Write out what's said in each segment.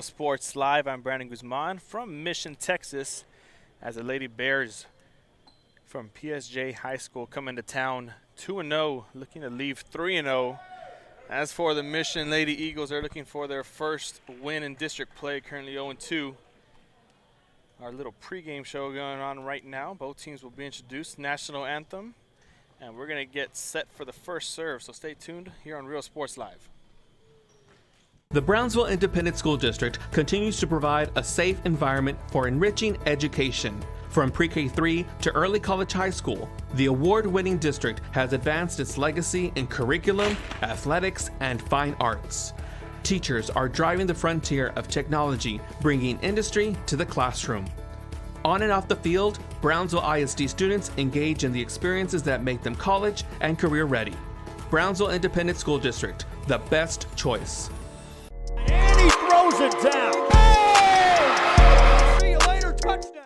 Sports Live. I'm Brandon Guzman from Mission, Texas, as the Lady Bears from PSJA High School come into town 2-0, looking to leave 3-0. As for the Mission Lady Eagles, they're looking for their first win in district play, currently 0-2. Our little pregame show going on right now. Both teams will be introduced, national anthem, and we're going to get set for the first serve, so stay tuned here on Real Sports Live. The Brownsville Independent School District continues to provide a safe environment for enriching education. From pre-K3 to early college high school, the award-winning district has advanced its legacy in curriculum, athletics, and fine arts. Teachers are driving the frontier of technology, bringing industry to the classroom. On and off the field, Brownsville ISD students engage in the experiences that make them college and career ready. Brownsville Independent School District, the best choice. And he throws it down. Hey! See you later, touchdown.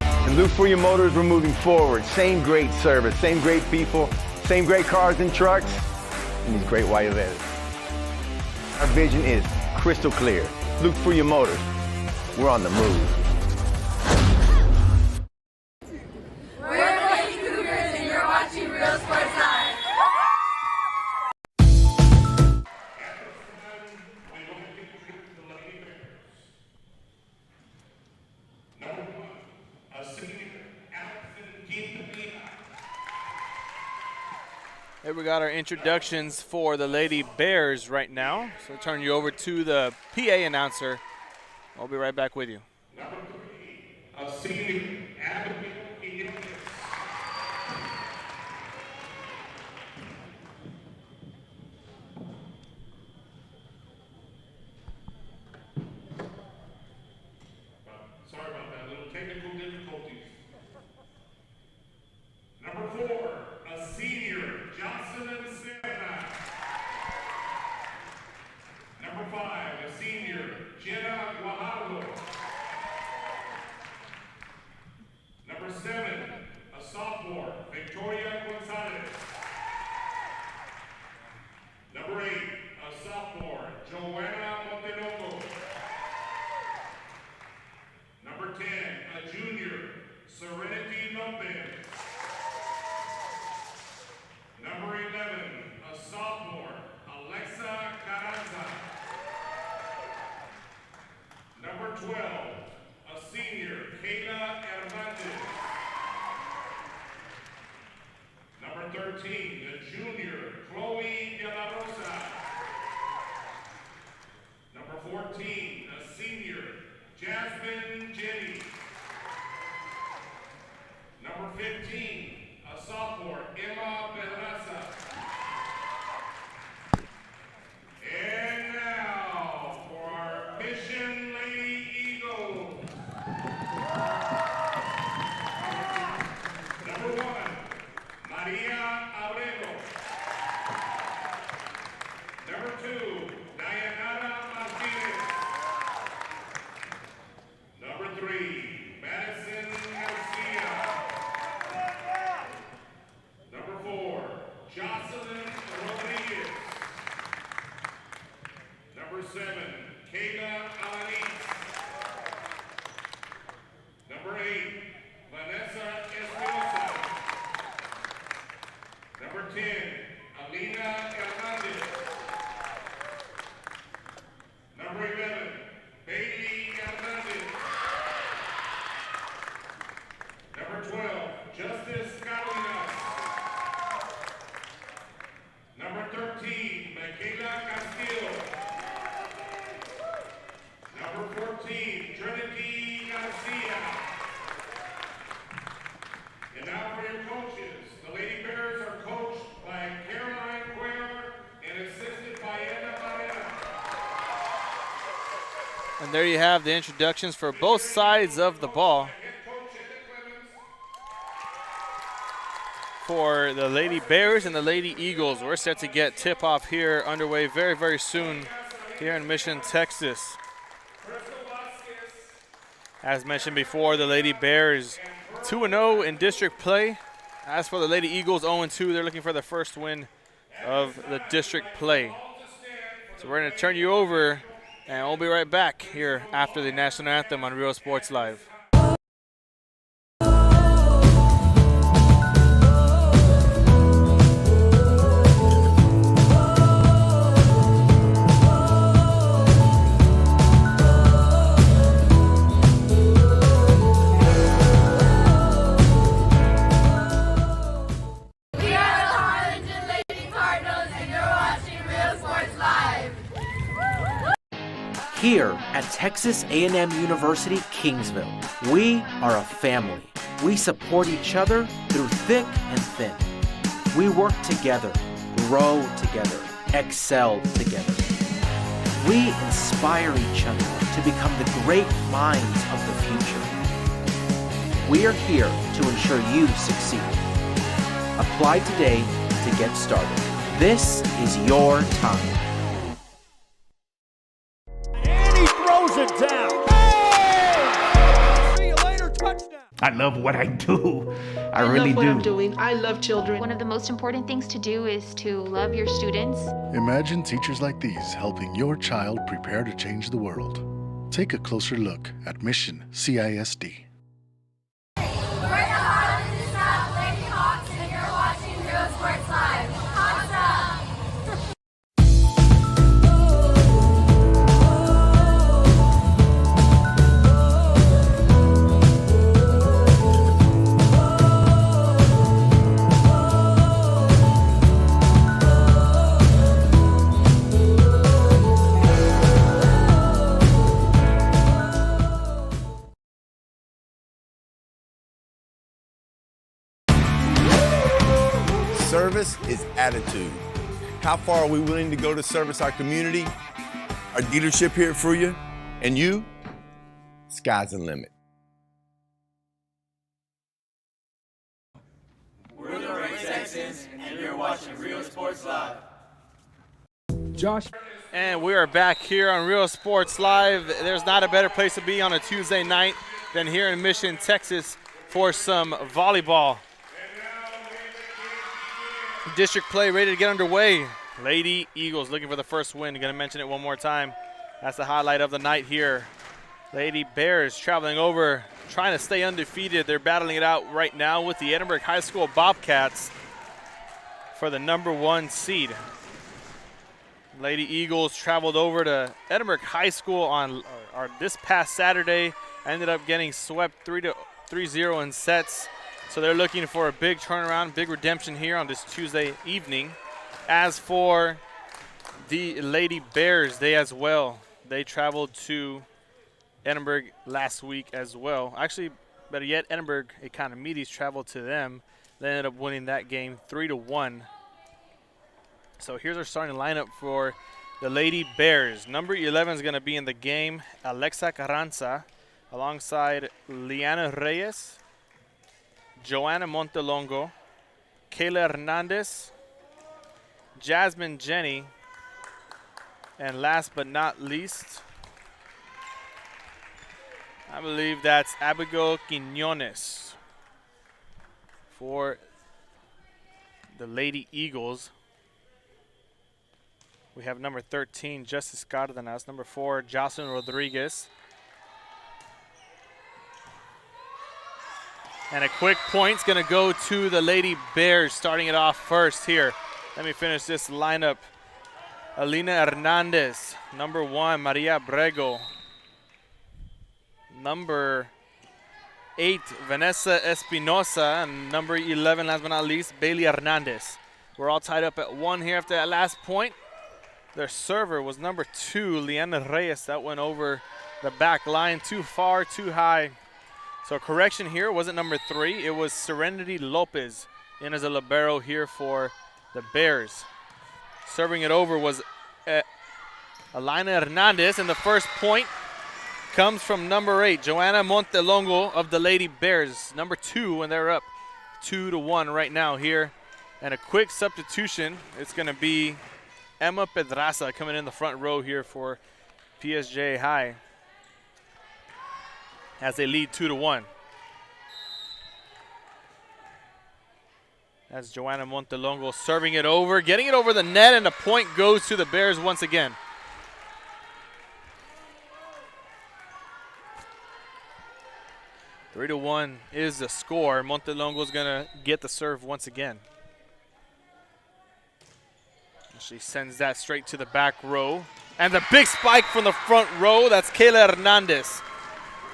And look for your motors, we're moving forward. Same great service, same great people, same great cars and trucks, and these great white letters. Our vision is crystal clear. Look for your motors. We're on the move. We're the Lady Cougars, and you're watching Real Sports Live. Here we got our introductions for the Lady Bears right now. So I'll turn you over to the PA announcer. I'll be right back with you. Number 3, a senior, Abigail. Sorry about that, little technical difficulties. Number 4, a senior, Jocelyn Rodriguez. Number 5, a senior, Kele. Number 7, a sophomore, Victoria Gonzalez. Number 8, a sophomore, Joanna Monteloco. Number 10, a junior, Serenity Lopez. Number 11, a sophomore, Alexa Carranza. Number 12, a senior, Kele Hernandez. Number 13, the junior, Chloe De La Rosa. Number 14, a senior, Jasmine Jenny. Number 15, a sophomore, Emma Pedraza. And now for our Mission Lady Eagles. Number 1, Maria Abrego. Number 2, Dayanara Martinez. Number 3, Madison Garcia. Number 4, Jocelyn Rodriguez. Number 7, Kele Hernandez. Number 8, Vanessa Espinosa. Number 10, Alina Hernandez. Number 11, Bailey Hernandez. Number 12, Justice Carolinas. Number 13, Michaela Castillo. Number 14, Trinity Garcia. And now for your coaches. The Lady Bears are coached by Caroline Cuellar and assisted by Eda Barrera. And there you have the introductions for both sides of the ball. Head coach Eda Clemens. For the Lady Bears and the Lady Eagles, we're set to get tip-off here underway very, very soon here in Mission, Texas. As mentioned before, the Lady Bears 2-0 in district play. As for the Lady Eagles, 0-2. They're looking for the first win of the district play. So we're going to turn you over And we'll be right back here after the national anthem on Real Sports Live. We are the Harlingen Lady Cardinals, and you're watching Real Sports Live. Here at Texas A&M University, Kingsville, we are a family. We support each other through thick and thin. We work together, grow together, excel together. We inspire each other to become the great minds of the future. We are here to ensure you succeed. Apply today to get started. This is your time. And he throws it down. Hey! See you later, touchdown. I love what I do. I love really what do. I'm doing. I love children. One of the most important things to do is to love your students. Imagine teachers like these helping your child prepare to change the world. Take a closer look at Mission CISD. We're the Harlingen South Lady Hawks, and you're watching Real Sports Live. Awesome! Service is attitude. How far are we willing to go to service our community, our dealership here at Fruya, and you? Sky's the limit. We're the Red Texans, and you're watching Real Sports Live. And we are back here on Real Sports Live. There's not a better place to be on a Tuesday night than here in Mission, Texas for some volleyball. District play ready to get underway. Lady Eagles looking for the first win. Going to mention it one more time. That's the highlight of the night here. Lady Bears traveling over, trying to stay undefeated. They're battling it out right now with the Edinburgh High School Bobcats for the #1 seed. Lady Eagles traveled over to Edinburgh High School on this past Saturday. Ended up getting swept 3-0 in sets. So they're looking for a big turnaround, big redemption here on this Tuesday evening. As for the Lady Bears, they traveled to Edinburgh last week as well. Actually, better yet, Edinburgh Economides traveled to them. They ended up winning that game 3-1. So here's our starting lineup for the Lady Bears. Number 11 is going to be in the game, Alexa Carranza, alongside Liana Reyes, Joanna Montelongo, Kele Hernandez, Jasmine Jenny, and last but not least, I believe that's Abigail Quiñones for the Lady Eagles. We have number 13, Justice Cardenas, number 4, Jocelyn Rodriguez. And a quick point's going to go to the Lady Bears, starting it off first here. Let me finish this lineup. Alina Hernandez, number 1, Maria Brego. Number 8, Vanessa Espinosa. And number 11, last but not least, Bailey Hernandez. We're all tied up at 1 here after that last point. Their server was number 2, Liana Reyes. That went over the back line, too far, too high. So correction here, wasn't number 3. It was Serenity Lopez in as a libero here for the Bears. Serving it over was Alina Hernandez, and the first point comes from number 8, Joanna Montelongo of the Lady Bears. Number 2, and they're up 2-1 right now here. And a quick substitution, it's going to be Emma Pedraza coming in the front row here for PSJA High as they lead 2-1. That's Joanna Montelongo serving it over, getting it over the net, and the point goes to the Bears once again. 3-1 is the score. Montelongo's gonna get the serve once again. She sends that straight to the back row. And the big spike from the front row, that's Kele Hernandez.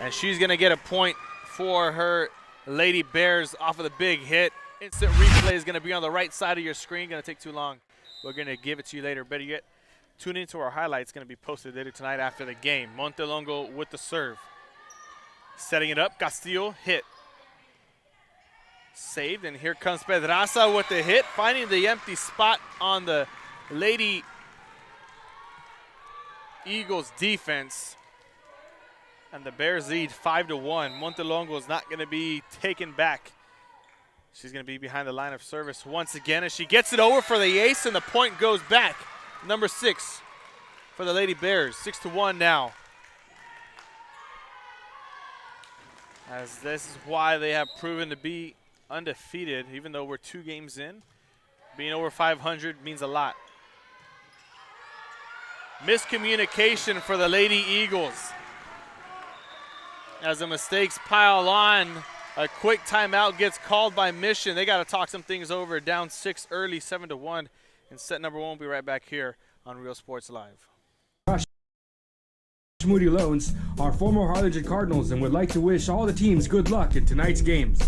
And she's gonna get a point for her Lady Bears off of the big hit. Instant replay is gonna be on the right side of your screen. Gonna take too long. We're gonna give it to you later. Better yet, tune into our highlights. Gonna be posted later tonight after the game. Montelongo with the serve. Setting it up, Castillo hit. Saved, and here comes Pedraza with the hit, finding the empty spot on the Lady Eagles defense. And the Bears lead 5-1. Montelongo is not gonna be taken back. She's gonna be behind the line of service once again as she gets it over for the ace, and the point goes back. Number 6 for the Lady Bears, 6-1 now. As this is why they have proven to be undefeated, even though we're 2 games in. Being over 500 means a lot. Miscommunication for the Lady Eagles. As the mistakes pile on, a quick timeout gets called by Mission. They got to talk some things over. Down 6 early, 7-1. And set number 1 will be right back here on Real Sports Live. Moody Loans are former Harlingen Cardinals and would like to wish all the teams good luck in tonight's games.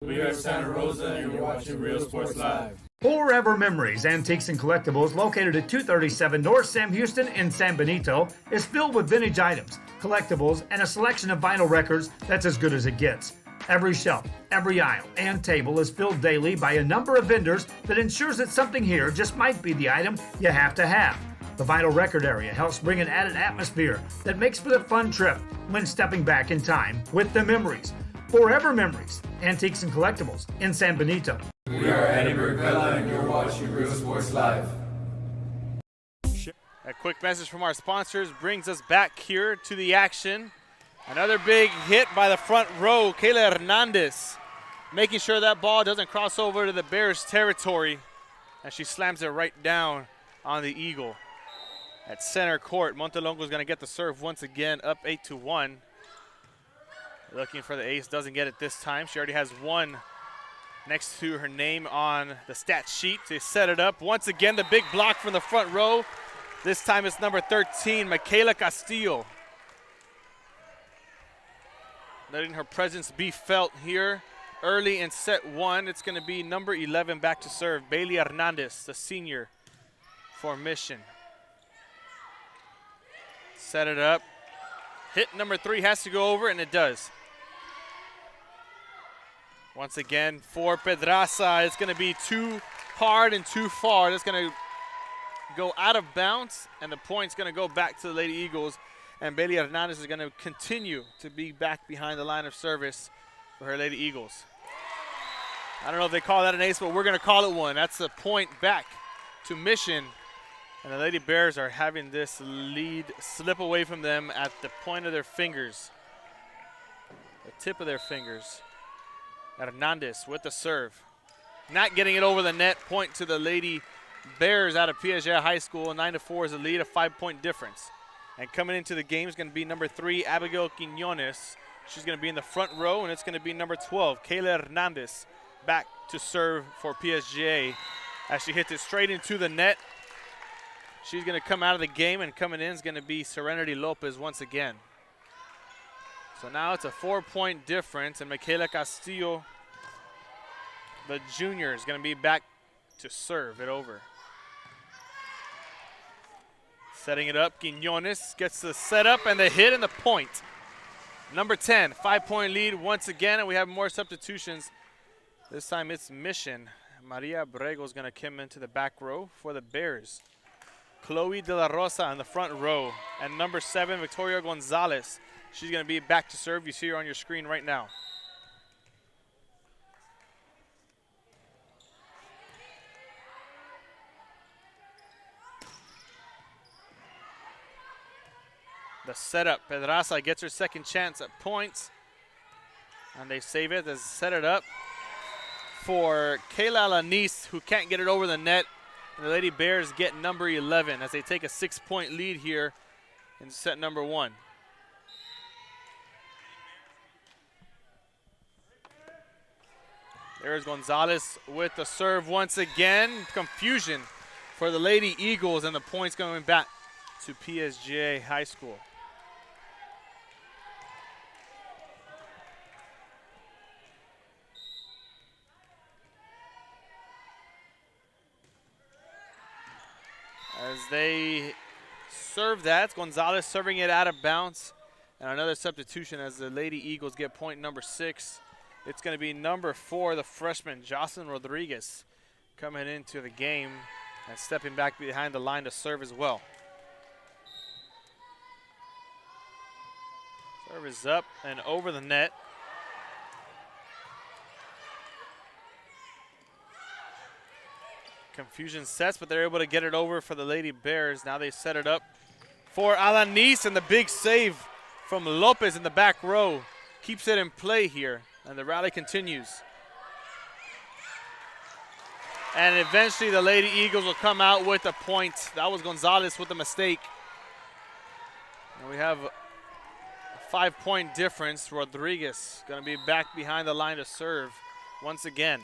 We are Santa Rosa and you're watching Real Sports Live. Forever Memories, Antiques and Collectibles, located at 237 North Sam Houston in San Benito, is filled with vintage items, collectibles, and a selection of vinyl records that's as good as it gets. Every shelf, every aisle, and table is filled daily by a number of vendors that ensures that something here just might be the item you have to have. The vinyl record area helps bring an added atmosphere that makes for the fun trip when stepping back in time with the memories. Forever Memories, Antiques and Collectibles in San Benito. We are Eddie Burgella and you're watching Real Sports Live. A quick message from our sponsors brings us back here to the action. Another big hit by the front row, Kele Hernandez, making sure that ball doesn't cross over to the Bears' territory, and she slams it right down on the Eagle. At center court, Montelongo is going to get the serve once again, up 8-1. Looking for the ace, doesn't get it this time. She already has 1 next to her name on the stat sheet. They set it up. Once again, the big block from the front row. This time it's number 13, Michaela Castillo. Letting her presence be felt here early in set 1. It's going to be number 11 back to serve, Bailey Hernandez, the senior for Mission. Set it up. Hit number 3 has to go over, and it does. Once again, for Pedraza, it's going to be too hard and too far. It's going to go out of bounds, and the point's going to go back to the Lady Eagles. And Bailey Hernandez is going to continue to be back behind the line of service for her Lady Eagles. I don't know if they call that an ace, but we're going to call it one. That's a point back to Mission. And the Lady Bears are having this lead slip away from them at the point of their fingers. The tip of their fingers. Hernandez with the serve. Not getting it over the net. Point to the Lady Bears out of PSJA High School. 9-4 is the lead, a 5-point difference. And coming into the game is going to be number 3, Abigail Quiñones. She's going to be in the front row, and it's going to be number 12, Kele Hernandez, back to serve for PSJA. As she hits it straight into the net, she's going to come out of the game, and coming in is going to be Serenity Lopez once again. So now it's a 4-point difference, and Michaela Castillo, the junior, is going to be back to serve it over. Setting it up, Quiñones gets the setup and the hit and the point. Number 10, 5-point lead once again, and we have more substitutions. This time it's Mission. Maria Abrego is going to come into the back row for the Bears. Chloe De La Rosa in the front row. And number 7, Victoria Gonzalez. She's going to be back to serve. You see her on your screen right now. The setup, Pedraza gets her second chance at points. And they save it. They set it up for Kayla Alanis, who can't get it over the net. And the Lady Bears get number 11 as they take a 6-point lead here in set number 1. There's Gonzalez with the serve once again. Confusion for the Lady Eagles, and the points going back to PSJA High School. As they serve that, Gonzalez serving it out of bounds. And another substitution as the Lady Eagles get point number 6. It's going to be number 4, the freshman, Jocelyn Rodriguez, coming into the game and stepping back behind the line to serve as well. Serve is up and over the net. Confusion sets, but they're able to get it over for the Lady Bears. Now they set it up for Alanis, and the big save from Lopez in the back row keeps it in play here, and the rally continues. And eventually the Lady Eagles will come out with a point. That was Gonzalez with a mistake. And we have a 5-point difference. Rodriguez going to be back behind the line to serve once again.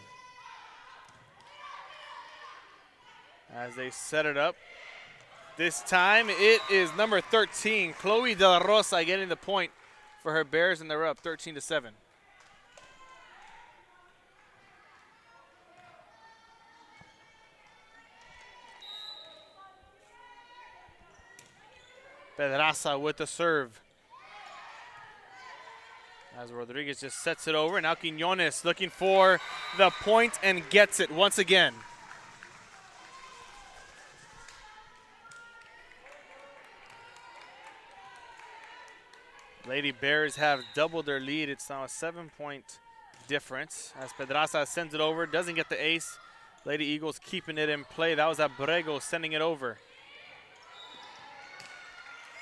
As they set it up. This time it is number 13, Chloe De La Rosa, getting the point for her Bears, and they're up 13-7. Pedraza with the serve. As Rodriguez just sets it over. Now Quiñones looking for the point and gets it once again. Lady Bears have doubled their lead. It's now a 7-point difference. As Pedraza sends it over, doesn't get the ace. Lady Eagles keeping it in play. That was Abrego sending it over.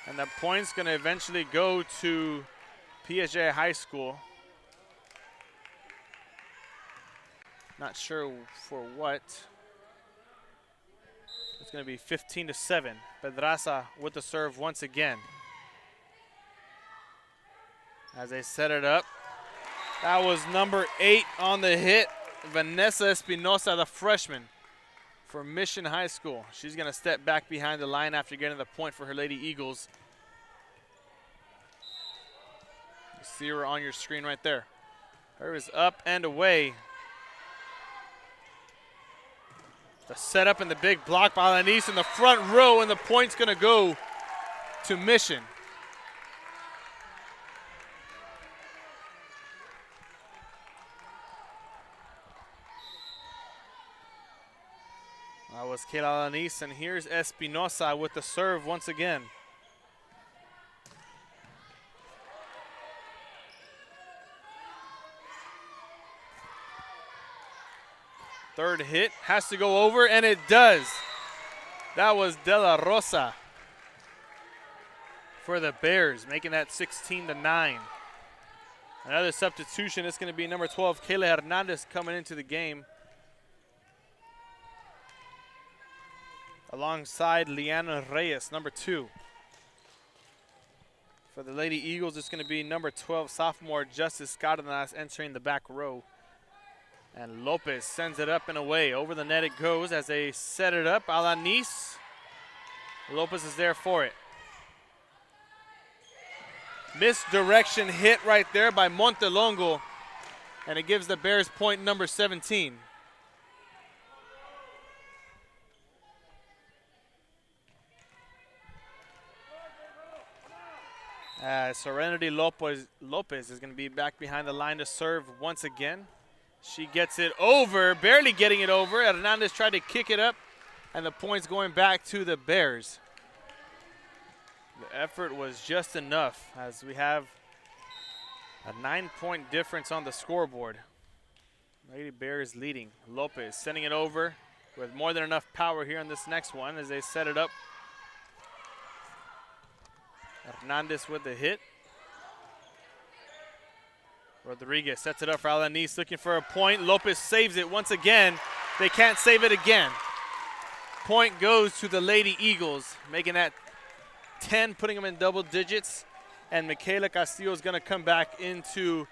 And the point's going to eventually go to PSJA High School. Not sure for what. It's going to be 15-7. Pedraza with the serve once again. As they set it up. That was number 8 on the hit. Vanessa Espinosa, the freshman for Mission High School. She's going to step back behind the line after getting the point for her Lady Eagles. You see her on your screen right there. Her is up and away. The setup and the big block by Alanis in the front row, and the point's going to go to Mission. That was Kele Hernandez, and here's Espinosa with the serve once again. Third hit has to go over, and it does. That was De La Rosa for the Bears, making that 16-9. Another substitution. It's going to be number 12, Kele Hernandez, coming into the game, alongside Liana Reyes, number 2. For the Lady Eagles, it's going to be number 12, sophomore Justice Cardenas, entering the back row. And Lopez sends it up and away. Over the net it goes as they set it up. Alanis. Lopez is there for it. Misdirection hit right there by Montelongo. And it gives the Bears point number 17. Serenity Lopez is going to be back behind the line to serve once again. She gets it over, barely getting it over. Hernandez tried to kick it up, and the point's going back to the Bears. The effort was just enough as we have a 9-point difference on the scoreboard. Lady Bears leading. Lopez sending it over with more than enough power here in this next one as they set it up. Hernandez with the hit. Rodriguez sets it up for Alanis, looking for a point. Lopez saves it once again. They can't save it again. Point goes to the Lady Eagles, making that 10, putting them in double digits. And Michaela Castillo is going to come back into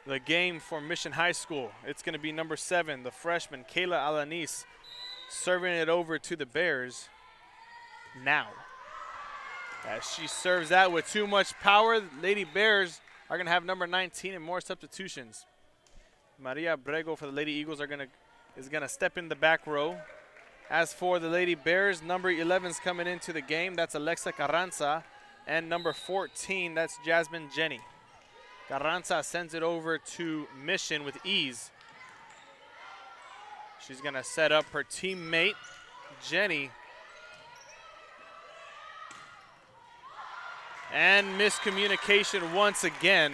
the game for Mission High School. It's going to be number 7, the freshman, Kayla Alanis, serving it over to the Bears now. As she serves that with too much power, Lady Bears are going to have number 19 and more substitutions. Maria Brego for the Lady Eagles is going to step in the back row. As for the Lady Bears, number 11 is coming into the game. That's Alexa Carranza. And number 14, that's Jasmine Jenny. Carranza sends it over to Mission with ease. She's going to set up her teammate, Jenny. And miscommunication once again.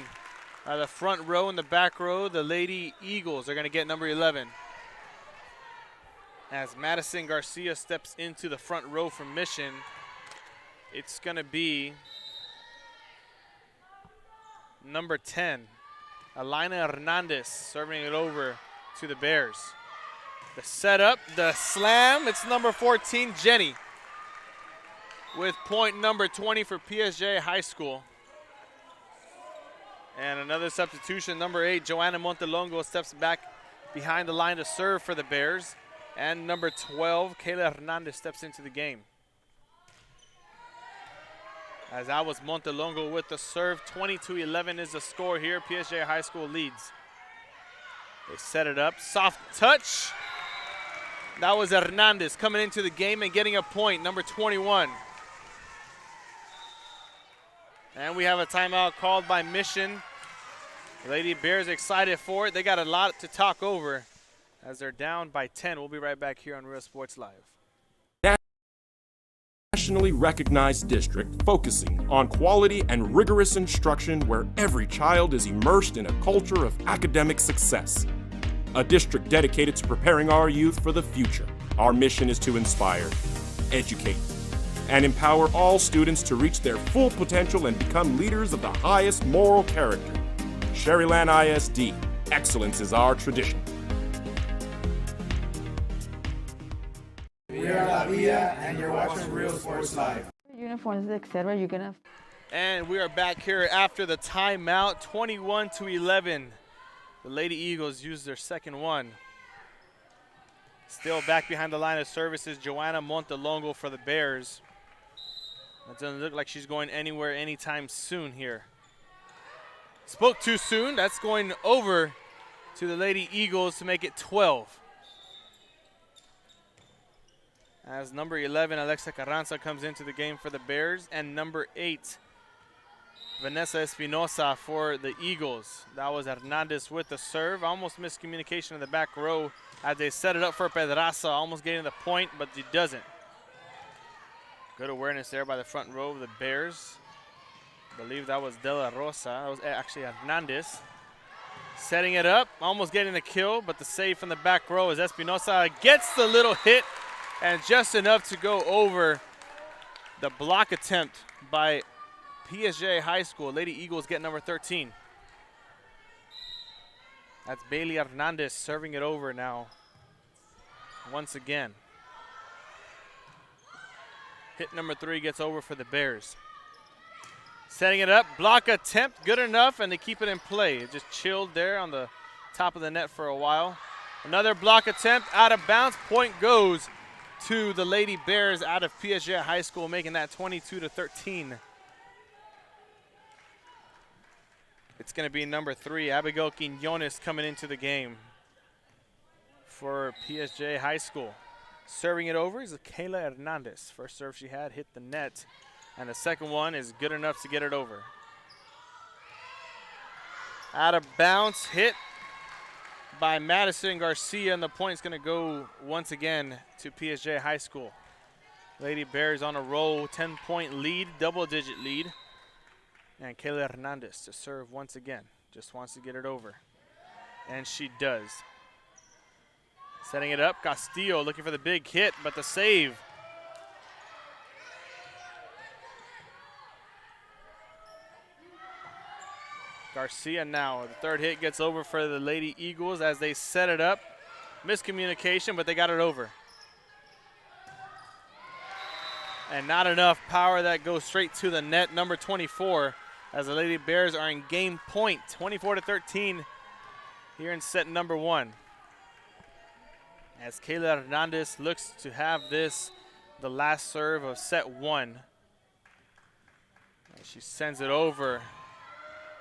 The front row and the back row, the Lady Eagles are going to get number 11. As Madison Garcia steps into the front row for Mission, it's going to be number 10, Alina Hernandez, serving it over to the Bears. The setup, the slam, it's number 14, Jenny, with point number 20 for PSJA High School. And another substitution, number 8, Joanna Montelongo steps back behind the line to serve for the Bears. And number 12, Kele Hernandez steps into the game. As that was Montelongo with the serve. 22-11 is the score here. PSJA High School leads. They set it up. Soft touch. That was Hernandez coming into the game and getting a point, number 21. And we have a timeout called by Mission. Lady Bears excited for it. They got a lot to talk over as they're down by 10. We'll be right back here on Real Sports Live. Nationally recognized district focusing on quality and rigorous instruction where every child is immersed in a culture of academic success. A district dedicated to preparing our youth for the future. Our mission is to inspire, educate, and empower all students to reach their full potential and become leaders of the highest moral character. Sherryland ISD, excellence is our tradition. We are La Via, and you're watching Real Sports Live. Uniforms, etc. You're gonna. And we are back here after the timeout, 21-11. The Lady Eagles use their second one. Still back behind the line of services, Joanna Montelongo for the Bears. It doesn't look like she's going anywhere anytime soon here. Spoke too soon. That's going over to the Lady Eagles to make it 12. As number 11, Alexa Carranza, comes into the game for the Bears, and number 8, Vanessa Espinosa for the Eagles. That was Hernandez with the serve. Almost miscommunication in the back row as they set it up for Pedraza, almost getting the point, but he doesn't. Good awareness there by the front row of the Bears. I believe that was De La Rosa. That was actually Hernandez. Setting it up, almost getting the kill, but the save from the back row as Espinosa gets the little hit and just enough to go over the block attempt by PSJA High School. Lady Eagles get number 13. That's Bailey Hernandez serving it over now once again. Hit number 3 gets over for the Bears. Setting it up, block attempt, good enough, and they keep it in play. It just chilled there on the top of the net for a while. Another block attempt, out of bounds. Point goes to the Lady Bears out of PSJA High School, making that 22-13. It's going to be number 3, Abigail Quiñones, coming into the game for PSJA High School. Serving it over is Kele Hernandez. First serve she had hit the net, and the second one is good enough to get it over. Out of bounds, hit by Madison Garcia, and the point's going to go once again to PSJA High School. Lady Bears on a roll, 10-point lead, double-digit lead. And Kele Hernandez to serve once again. Just wants to get it over. And she does. Setting it up, Castillo looking for the big hit, but the save. Garcia now, the third hit gets over for the Lady Eagles as they set it up. Miscommunication, but they got it over. And not enough power. That goes straight to the net, number 24, as the Lady Bears are in game point, 24-13 here in set number 1. As Kele Hernandez looks to have this the last serve of set 1. And she sends it over.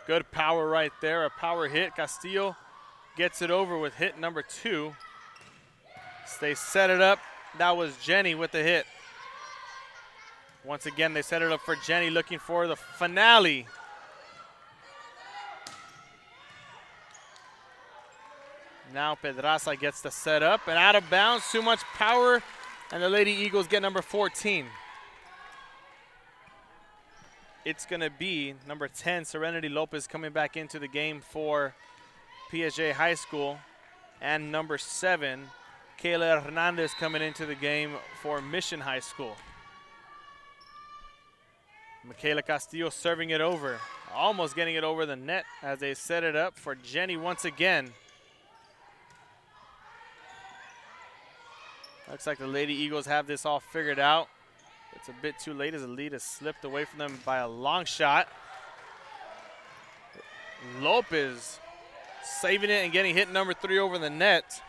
Good power right there, a power hit. Castillo gets it over with hit number 2. They set it up. That was Jenny with the hit. Once again, they set it up for Jenny, looking for the finale. Now Pedraza gets the set up and out of bounds. Too much power, and the Lady Eagles get number 14. It's going to be number 10, Serenity Lopez, coming back into the game for PSJA High School, and number 7, Kele Hernandez, coming into the game for Mission High School. Michaela Castillo serving it over, almost getting it over the net as they set it up for Jenny once again. Looks like the Lady Eagles have this all figured out. It's a bit too late as the lead has slipped away from them by a long shot. Lopez saving it and getting hit number 3 over the net.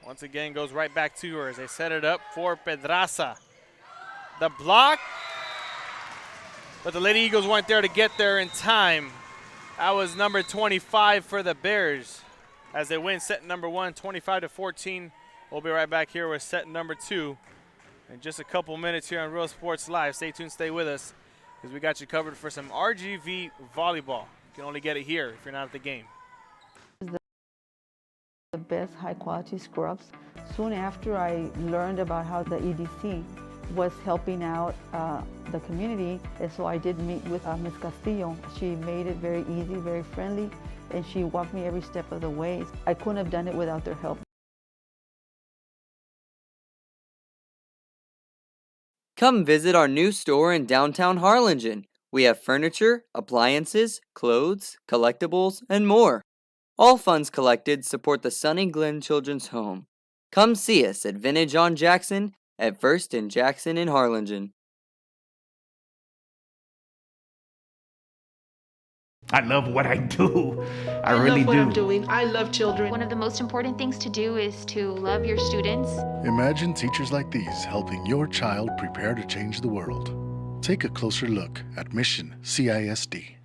Once again, goes right back to her as they set it up for Pedraza. The block, but the Lady Eagles weren't there to get there in time. That was number 25 for the Bears as they win set number 1, 25-14. We'll be right back here with set number 2 in just a couple minutes here on Real Sports Live. Stay tuned, stay with us, because we got you covered for some RGV volleyball. You can only get it here if you're not at the game. The best high quality scrubs. Soon after I learned about how the EDC was helping out the community, and so I did meet with Ms. Castillo. She made it very easy, very friendly, and she walked me every step of the way. I couldn't have done it without their help. Come visit our new store in downtown Harlingen. We have furniture, appliances, clothes, collectibles, and more. All funds collected support the Sunny Glen Children's Home. Come see us at Vintage on Jackson at First and Jackson in Harlingen. I love what I do. I love really what do. I'm doing. I love children. One of the most important things to do is to love your students. Imagine teachers like these helping your child prepare to change the world. Take a closer look at Mission CISD.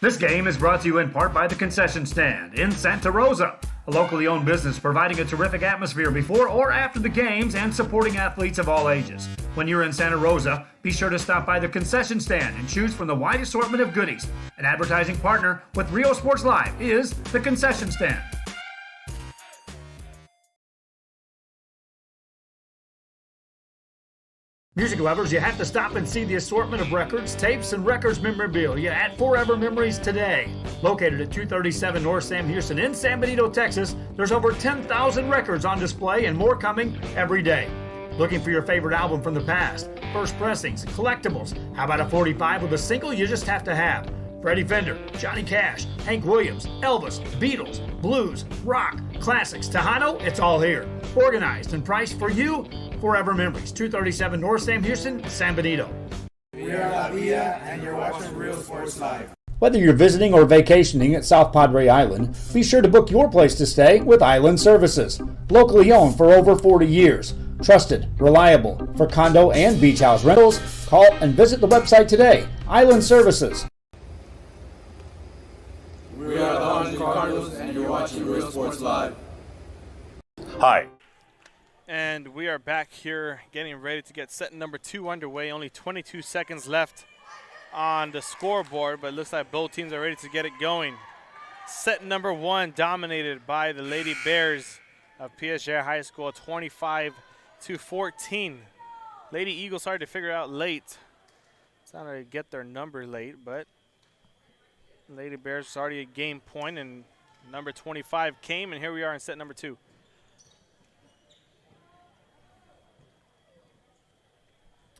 This game is brought to you in part by the Concession Stand in Santa Rosa, a locally owned business providing a terrific atmosphere before or after the games and supporting athletes of all ages. When you're in Santa Rosa, be sure to stop by the Concession Stand and choose from the wide assortment of goodies. An advertising partner with Rio Sports Live is the Concession Stand. Music lovers, you have to stop and see the assortment of records, tapes, and records memorabilia at Forever Memories today. Located at 237 North Sam Houston in San Benito, Texas, there's over 10,000 records on display and more coming every day. Looking for your favorite album from the past, first pressings, collectibles? How about a 45 with a single you just have to have? Freddie Fender, Johnny Cash, Hank Williams, Elvis, Beatles, blues, rock, classics, Tejano, it's all here. Organized and priced for you. Forever Memories, 237 North Sam Houston, San Benito. We are Abigail, and you're watching Real Sports Live. Whether you're visiting or vacationing at South Padre Island, be sure to book your place to stay with Island Services. Locally owned for over 40 years. Trusted, reliable for condo and beach house rentals. Call and visit the website today. Island Services. We are the Harlingen Cardinals, and you're watching Real Sports Live. Hi. And we are back here getting ready to get set number 2 underway. Only 22 seconds left on the scoreboard, but it looks like both teams are ready to get it going. Set number 1 dominated by the Lady Bears of PSJA High School, 25-14. Lady Eagles started to figure out late. It's not to get their number late, but Lady Bears was already at game point, and number 25 came, and here we are in set number 2.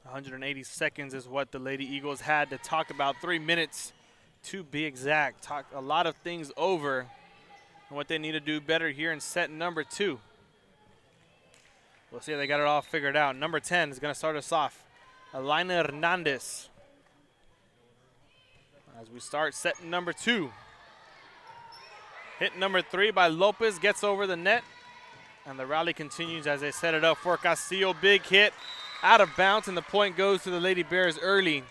180 seconds is what the Lady Eagles had to talk about. 3 minutes to be exact. Talk a lot of things over. and what they need to do better here in set number 2. We'll see if they got it all figured out. Number 10 is going to start us off, Kele Hernandez. As we start set number 2. Hit number 3 by Lopez gets over the net. And the rally continues as they set it up for Castillo. Big hit out of bounds, and the point goes to the Lady Bears early.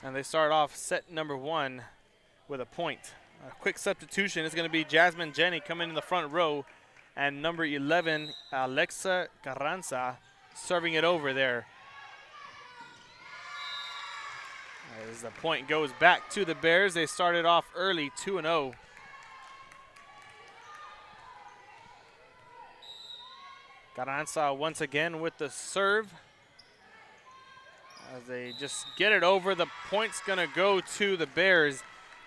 And they start off set number 1 with a point. A quick substitution is going to be Jasmine Jenny coming in the front row. And number 11, Alexa Carranza, serving it over there. As the point goes back to the Bears, they started off early, 2-0. Carranza once again with the serve. As they just get it over, the point's going to go to the Bears,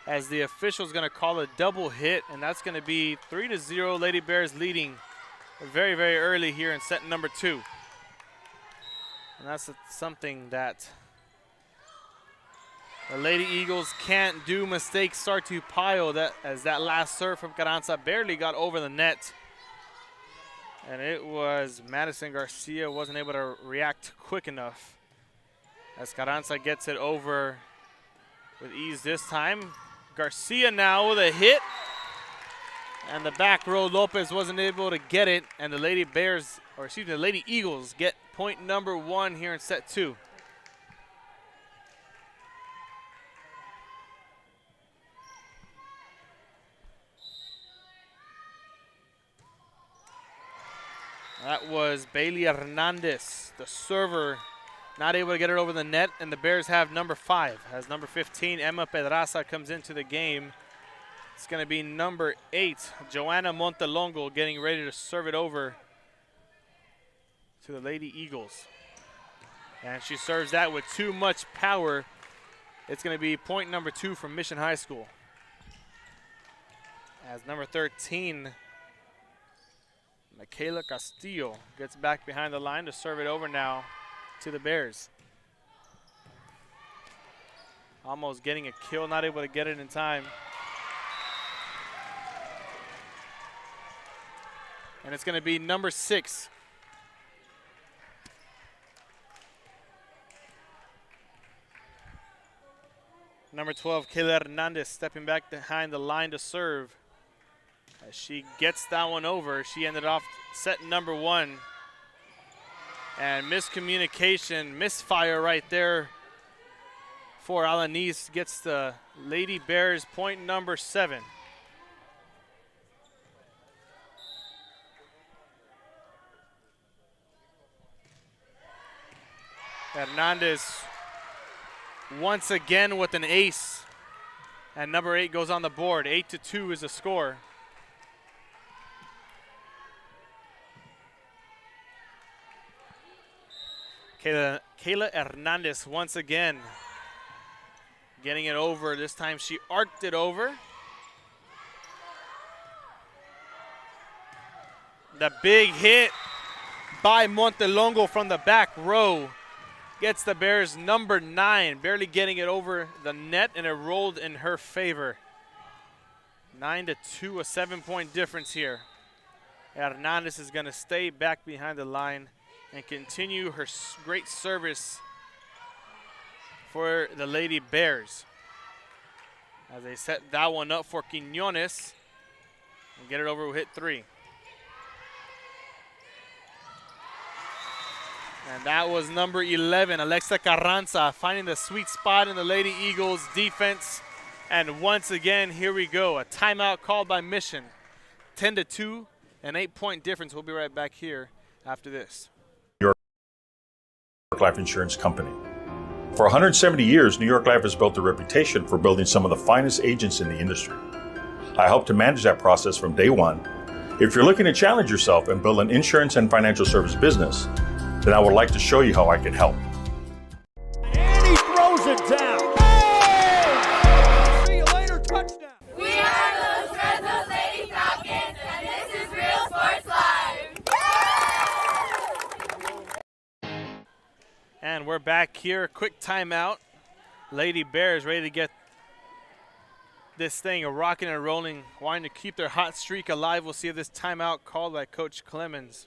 as the official's going to call a double hit, and that's going to be 3-0. Lady Bears leading very, very early here in set number 2. And that's something that the Lady Eagles can't do. Mistakes start to pile, that as that last serve from Carranza barely got over the net. And it was Madison Garcia wasn't able to react quick enough, as Carranza gets it over with ease this time. Garcia now with a hit, and the back row Lopez wasn't able to get it, and the Lady Bears, or excuse me, the Lady Eagles get point number 1 here in set 2. That was Bailey Hernandez, the server, not able to get it over the net, and the Bears have number 5. As number 15, Emma Pedraza, comes into the game. It's going to be number 8, Joanna Montelongo, getting ready to serve it over to the Lady Eagles. And she serves that with too much power. It's going to be point number 2 from Mission High School. As number 13, Michaela Castillo, gets back behind the line to serve it over now to the Bears. Almost getting a kill, not able to get it in time. And it's going to be number 6. Number 12, Kele Hernandez, stepping back behind the line to serve. As she gets that one over, she ended off set number 1. And miscommunication, misfire right there for Alanis, gets the Lady Bears point number 7. Hernandez once again with an ace, and number 8 goes on the board. 8-2 is the score. Kele Hernandez once again getting it over. This time she arced it over. The big hit by Montelongo from the back row gets the Bears number 9, barely getting it over the net, and it rolled in her favor. 9-2, a 7-point difference here. Hernandez is going to stay back behind the line and continue her great service for the Lady Bears, as they set that one up for Quiñones and get it over with hit 3. And that was number 11, Alexa Carranza, finding the sweet spot in the Lady Eagles defense. And once again, here we go, a timeout called by Mission. 10-2, an 8-point difference. We'll be right back here after this. Life Insurance Company. For 170 years, New York Life has built a reputation for building some of the finest agents in the industry. I help to manage that process from day one. If you're looking to challenge yourself and build an insurance and financial service business, then I would like to show you how I can help. And he throws it down. Hey! See you later, touchdown. We are those Red Nose Lady Falcons, and this is Real Sports Live. And we're back here. Quick timeout. Lady Bears ready to get this thing rocking and rolling, wanting to keep their hot streak alive. We'll see if this timeout called by Coach Clemens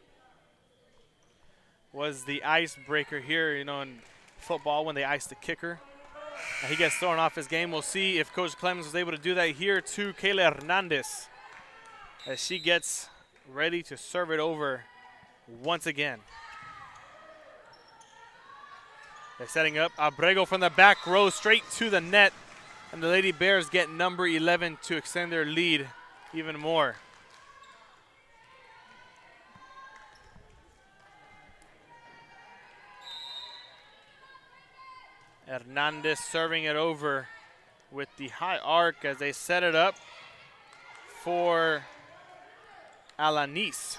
was the icebreaker here, you know, in football when they ice the kicker. He gets thrown off his game. We'll see if Coach Clemens was able to do that here to Kele Hernandez as she gets ready to serve it over once again. They're setting up Abigail from the back row straight to the net, and the Lady Bears get number 11 to extend their lead even more. Hernandez serving it over with the high arc as they set it up for Alanis.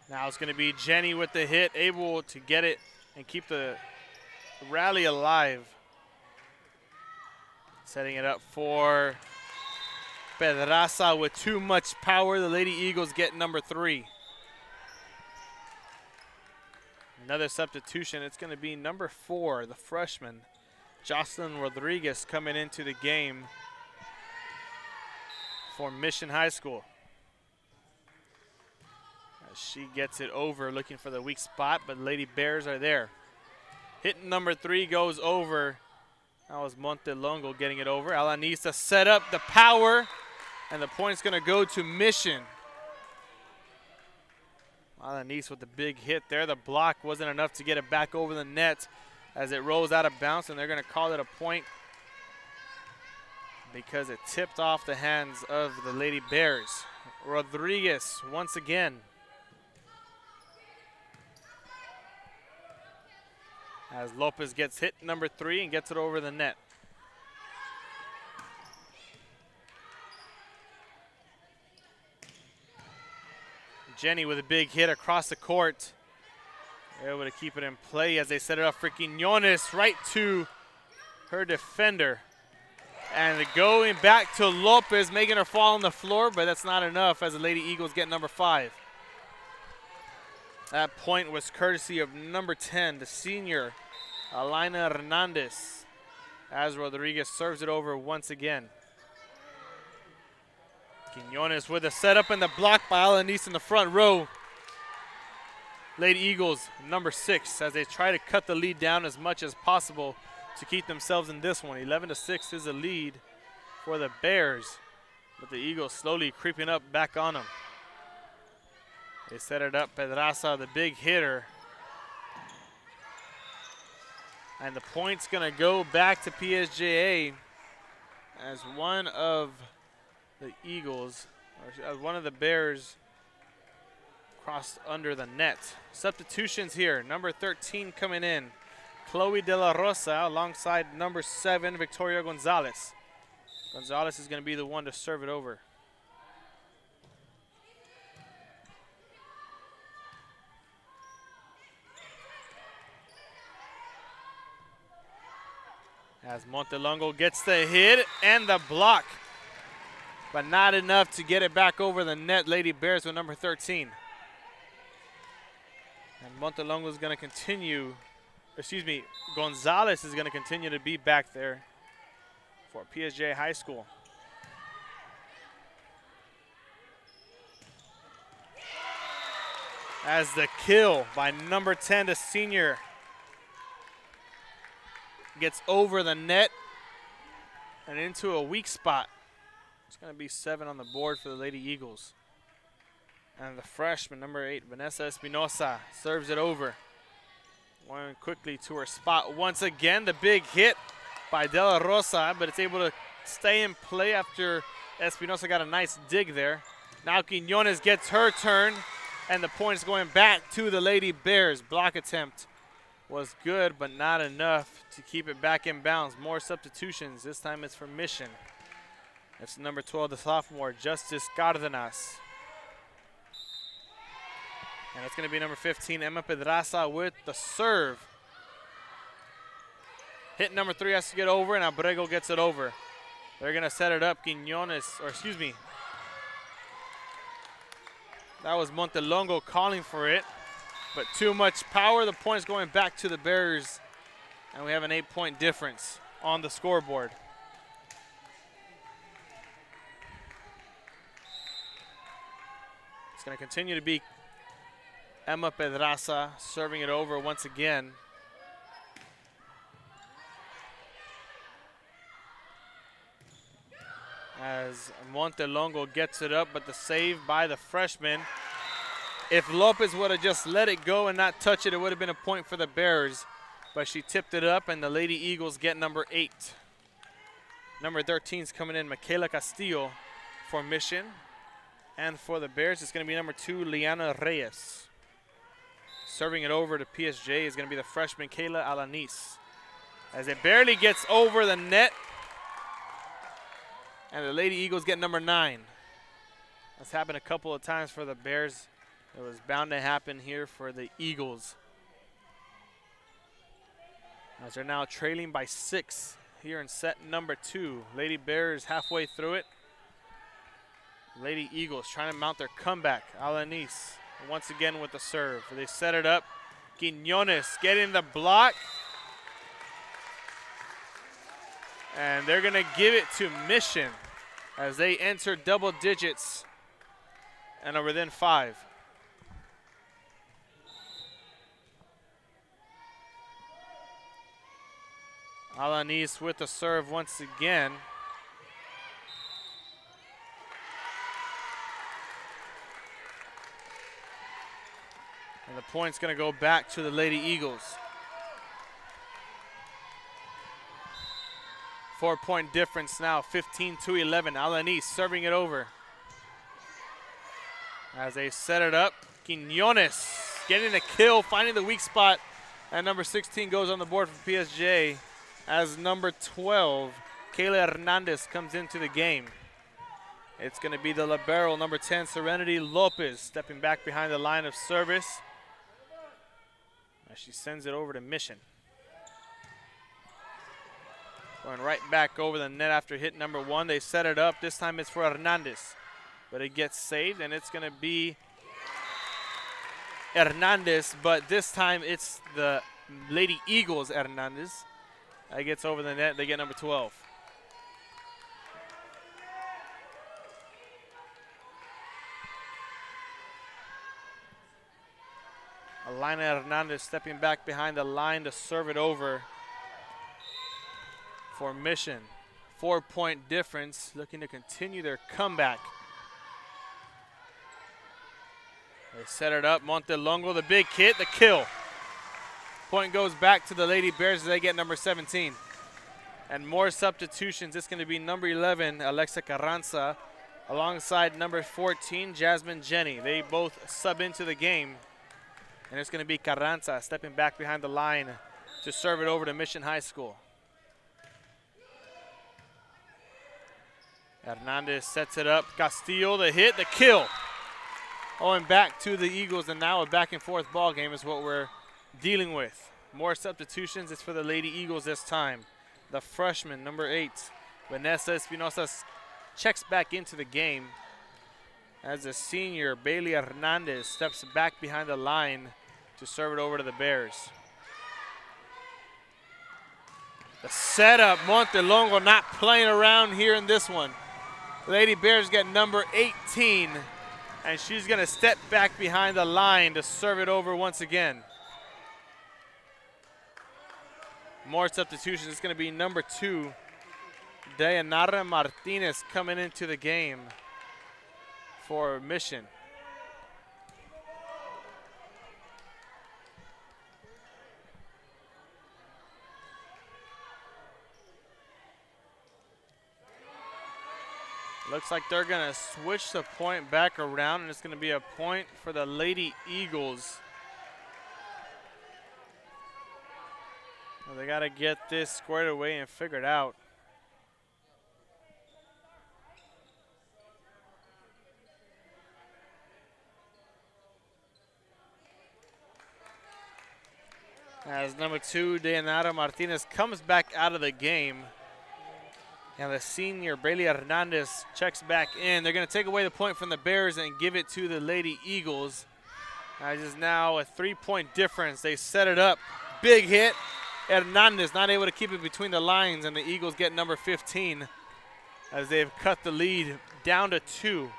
Now it's going to be Jenny with the hit, able to get it and keep the rally alive. Setting it up for Pedraza with too much power. The Lady Eagles get number 3. Another substitution. It's going to be number 4, the freshman, Jocelyn Rodriguez, coming into the game for Mission High School. As she gets it over, looking for the weak spot, but Lady Bears are there. Hit number 3 goes over. That was Montelongo getting it over. Alanisa set up the power, and the point's going to go to Mission. Alanis with the big hit there. The block wasn't enough to get it back over the net as it rolls out of bounds, and they're going to call it a point because it tipped off the hands of the Lady Bears. Rodriguez once again. As Lopez gets hit number 3 and gets it over the net. Jenny with a big hit across the court. They're able to keep it in play as they set it up for Quiñones right to her defender. And going back to Lopez, making her fall on the floor, but that's not enough as the Lady Eagles get number 5. That point was courtesy of number 10, the senior, Alina Hernandez, as Rodriguez serves it over once again. Quiñones with a setup and the block by Alanis in the front row. Lady Eagles, number 6, as they try to cut the lead down as much as possible to keep themselves in this one. 11-6 is the lead for the Bears, but the Eagles slowly creeping up back on them. They set it up. Pedraza, the big hitter. And the point's going to go back to PSJA as one of the Eagles, or one of the Bears, crossed under the net. Substitutions here. Number 13 coming in, Chloe De La Rosa, alongside number 7, Victoria Gonzalez. Gonzalez is going to be the one to serve it over. As Montelongo gets the hit and the block, but not enough to get it back over the net. Lady Bears with number 13. And Montelongo is going to continue, Gonzalez is going to continue to be back there for PSJA High School. As the kill by number 10, the senior, gets over the net and into a weak spot. It's going to be 7 on the board for the Lady Eagles. And the freshman, number 8, Vanessa Espinosa, serves it over. Going quickly to her spot once again. The big hit by De La Rosa, but it's able to stay in play after Espinosa got a nice dig there. Now Quiñones gets her turn, and the point's going back to the Lady Bears. Block attempt was good, but not enough to keep it back in bounds. More substitutions. This time it's for Mission. It's number 12, the sophomore, Justice Cardenas. And it's going to be number 15, Emma Pedraza with the serve. Hit number 3 has to get over, and Abrego gets it over. They're going to set it up. That was Montelongo calling for it, but too much power. The point's going back to the Bears, and we have an 8-point difference. on the scoreboard. It's going to continue to be Emma Pedraza serving it over once again. As Montelongo gets it up, but the save by the freshman. If Lopez would have just let it go and not touch it, it would have been a point for the Bears. But she tipped it up, and the Lady Eagles get number 8. Number 13 is coming in, Michaela Castillo for Mission. And for the Bears, it's going to be number 2, Liana Reyes. Serving it over to PSJ is going to be the freshman, Kayla Alanis. As it barely gets over the net. And the Lady Eagles get number 9. That's happened a couple of times for the Bears. It was bound to happen here for the Eagles. As they're now trailing by 6 here in set number 2. Lady Bears halfway through it. Lady Eagles trying to mount their comeback. Alanis once again with the serve. They set it up. Quiñones getting the block. And they're going to give it to Mission as they enter double digits and are within 5. Alanis with the serve once again. And the point's going to go back to the Lady Eagles. 4-point difference now, 15-11. Alanis serving it over. As they set it up, Quiñones getting the kill, finding the weak spot. And number 16 goes on the board for PSJ as number 12, Kele Hernandez, comes into the game. It's going to be the libero, number 10, Serenity Lopez, stepping back behind the line of service. As she sends it over to Mission. Going right back over the net after hit number 1. They set it up. This time it's for Hernandez. But it gets saved, and it's going to be Hernandez. But this time it's the Lady Eagles Hernandez. That gets over the net. They get number 12. Alina Hernandez stepping back behind the line to serve it over for Mission. 4-point difference, looking to continue their comeback. They set it up. Montelongo, the big hit, the kill. Point goes back to the Lady Bears as they get number 17. And more substitutions. It's going to be number 11, Alexa Carranza, alongside number 14, Jasmine Jenny. They both sub into the game. And it's going to be Carranza stepping back behind the line to serve it over to Mission High School. Hernandez sets it up. Castillo, the hit, the kill. Oh, and back to the Eagles, and now a back-and-forth ball game is what we're dealing with. More substitutions. It's for the Lady Eagles this time. The freshman, number 8, Vanessa Espinosa, checks back into the game as the senior, Bailey Hernandez, steps back behind the line to serve it over to the Bears. The setup, Montelongo not playing around here in this one. Lady Bears get number 18, and she's going to step back behind the line to serve it over once again. More substitutions. It's going to be number 2, Dayanara Martinez, coming into the game for Mission. Looks like they're going to switch the point back around, and it's going to be a point for the Lady Eagles. Well, they got to get this squared away and figured out. As number 2, Dayanara Martinez, comes back out of the game. And the senior, Bailey Hernandez, checks back in. They're going to take away the point from the Bears and give it to the Lady Eagles. As is now a 3-point difference. They set it up. Big hit. Hernandez not able to keep it between the lines, and the Eagles get number 15 as they've cut the lead down to 2.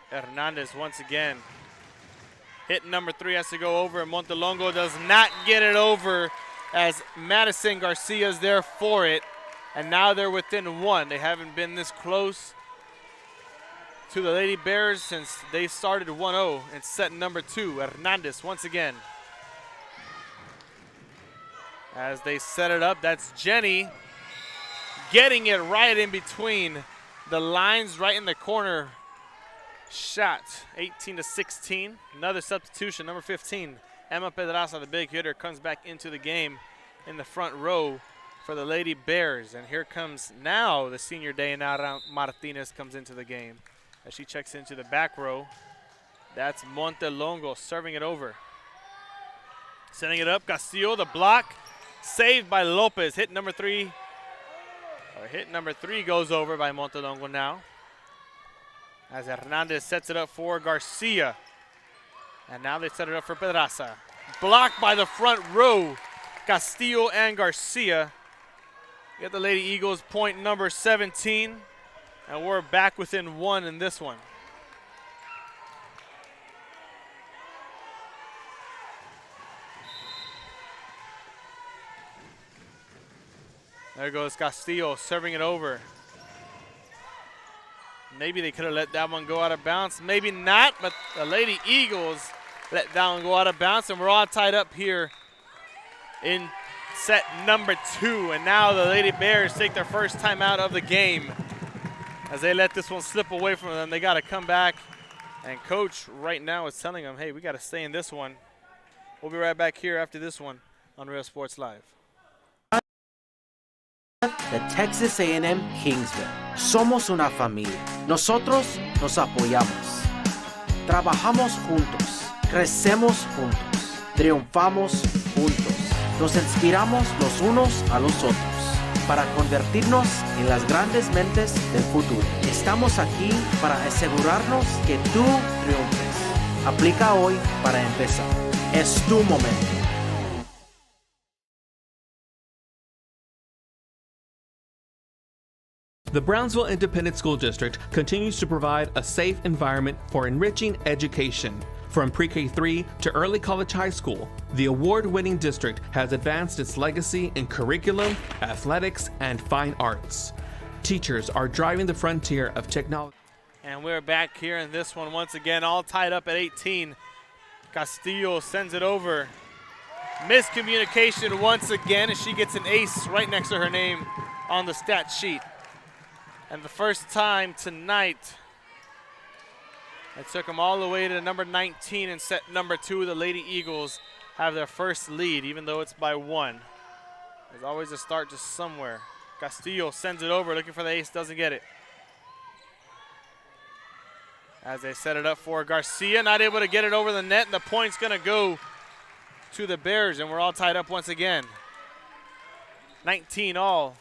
Hernandez once again. Hit number 3 has to go over, and Montelongo does not get it over as Madison Garcia's there for it. And now they're within 1. They haven't been this close to the Lady Bears since they started 1-0 in set number 2. Hernandez once again. As they set it up, that's Jenny getting it right in between the lines, right in the corner. Shot 18-16. Another substitution, number 15. Emma Pedraza, the big hitter, comes back into the game in the front row for the Lady Bears. And here comes now the senior Dayanara Martinez comes into the game as she checks into the back row. That's Montelongo serving it over. Setting it up, Castillo, the block. Saved by Lopez. Hit number 3 goes over by Montelongo now. As Hernandez sets it up for Garcia. And now they set it up for Pedraza. Blocked by the front row, Castillo and Garcia. Get the Lady Eagles point number 17. And we're back within 1 in this one. There goes Castillo serving it over. Maybe they could have let that one go out of bounds. Maybe not, but the Lady Eagles let that one go out of bounds, and we're all tied up here in set number 2. And now the Lady Bears take their first time out of the game as they let this one slip away from them. They got to come back, and Coach right now is telling them, hey, we got to stay in this one. We'll be right back here after this one on Real Sports Live. De Texas A&M Kingsville. Somos una familia. Nosotros nos apoyamos. Trabajamos juntos. Crecemos juntos. Triunfamos juntos. Nos inspiramos los unos a los otros para convertirnos en las grandes mentes del futuro. Estamos aquí para asegurarnos que tú triunfes. Aplica hoy para empezar. Es tu momento. The Brownsville Independent School District continues to provide a safe environment for enriching education. From pre-K3 to early college high school, the award-winning district has advanced its legacy in curriculum, athletics, and fine arts. Teachers are driving the frontier of technology. And we're back here in this one once again, all tied up at 18. Castillo sends it over. Miscommunication once again, and she gets an ace right next to her name on the stat sheet. And the first time tonight, it took them all the way to number 19 in set number 2. The Lady Eagles have their first lead, even though it's by 1. There's always a start just somewhere. Castillo sends it over, looking for the ace, doesn't get it. As they set it up for Garcia, not able to get it over the net, and the point's gonna go to the Bears, and we're all tied up once again. 19 all.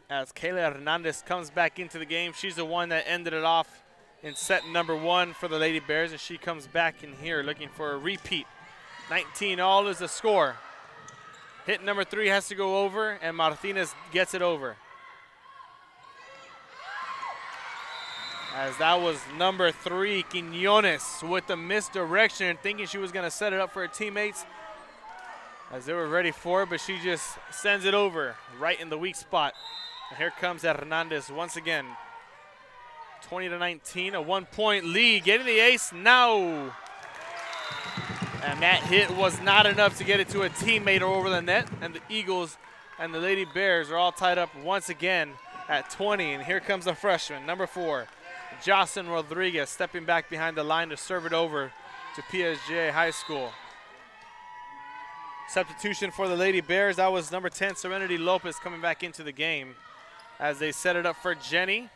As Kele Hernandez comes back into the game. She's the one that ended it off in set number 1 for the Lady Bears, and she comes back in here looking for a repeat. 19 all is the score. Hit number 3 has to go over, and Martinez gets it over. As that was number 3, Quiñones, with the misdirection, thinking she was going to set it up for her teammates as they were ready for it, but she just sends it over right in the weak spot. And here comes Hernandez once again. 20-19, a 1-point lead. Getting the ace now. And that hit was not enough to get it to a teammate or over the net. And the Eagles and the Lady Bears are all tied up once again at 20. And here comes the freshman, number 4, Jocelyn Rodriguez, stepping back behind the line to serve it over to PSJA High School. Substitution for the Lady Bears. That was number 10, Serenity Lopez, coming back into the game as they set it up for Jenny.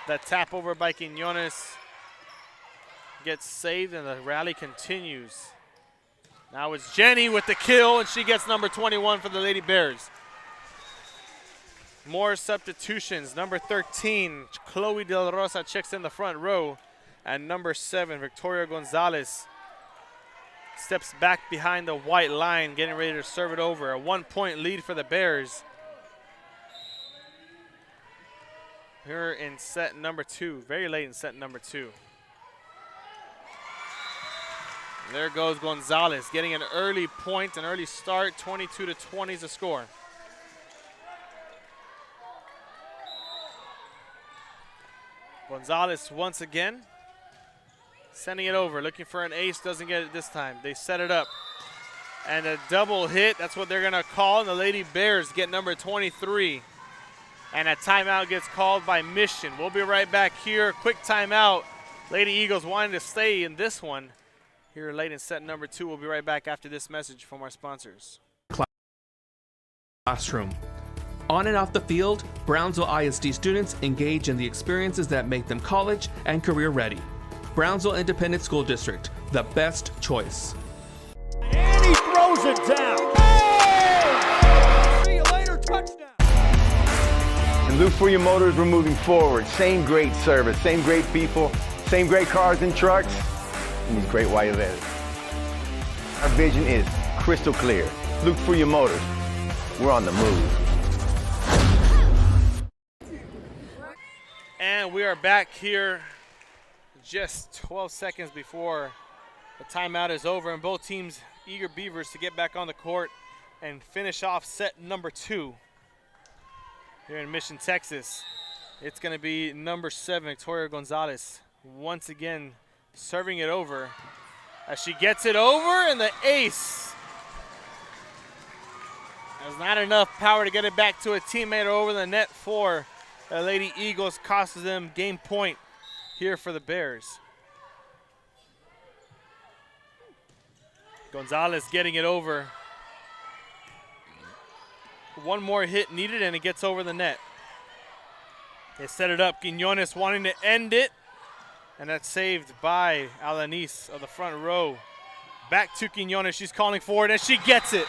That tap over by Quiñones gets saved, and the rally continues. Now it's Jenny with the kill, and she gets number 21 for the Lady Bears. More substitutions. Number 13, Chloe Del Rosa checks in the front row. And number 7, Victoria Gonzalez steps back behind the white line, getting ready to serve it over. A 1-point lead for the Bears. Here in set number 2, very late in set number 2. There goes Gonzalez, getting an early point, an early start. 22-20 is the score. Gonzalez once again sending it over, looking for an ace, doesn't get it this time. They set it up. And a double hit, that's what they're gonna call, and the Lady Bears get number 23. And a timeout gets called by Mission. We'll be right back here. Quick timeout. Lady Eagles wanting to stay in this one. Here late in set number 2. We'll be right back after this message from our sponsors. Classroom. On and off the field, Brownsville ISD students engage in the experiences that make them college and career ready. Brownsville Independent School District, the best choice. And he throws it down. Hey! See you later, touchdown. And look for your motors, we're moving forward. Same great service, same great people, same great cars and trucks, and these great white letters. Our vision is crystal clear. Look for your motors. We're on the move. And we are back here just 12 seconds before the timeout is over, and both teams eager Beavers to get back on the court and finish off set number 2 here in Mission, Texas. It's going to be number 7, Victoria Gonzalez, once again serving it over as she gets it over, and the ace. There's not enough power to get it back to a teammate or over the net for the Lady Eagles, costs them game point here for the Bears. Gonzalez getting it over. One more hit needed, and it gets over the net. They set it up. Quiñones wanting to end it, and that's saved by Alanis of the front row. Back to Quiñones. She's calling for it, and she gets it.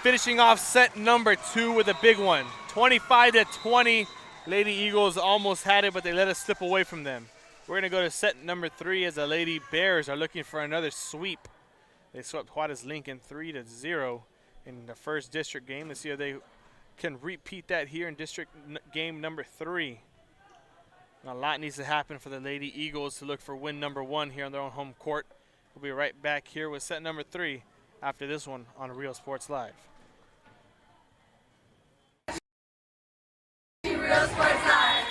Finishing off set number 2 with a big one. 25-20. Lady Eagles almost had it, but they let us slip away from them. We're going to go to set number 3 as the Lady Bears are looking for another sweep. They swept Juarez Lincoln 3-0 in the first district game. Let's see if they can repeat that here in district game number 3. A lot needs to happen for the Lady Eagles to look for win number 1 here on their own home court. We'll be right back here with set number 3 after this one on Real Sports Live. Real Sports Live.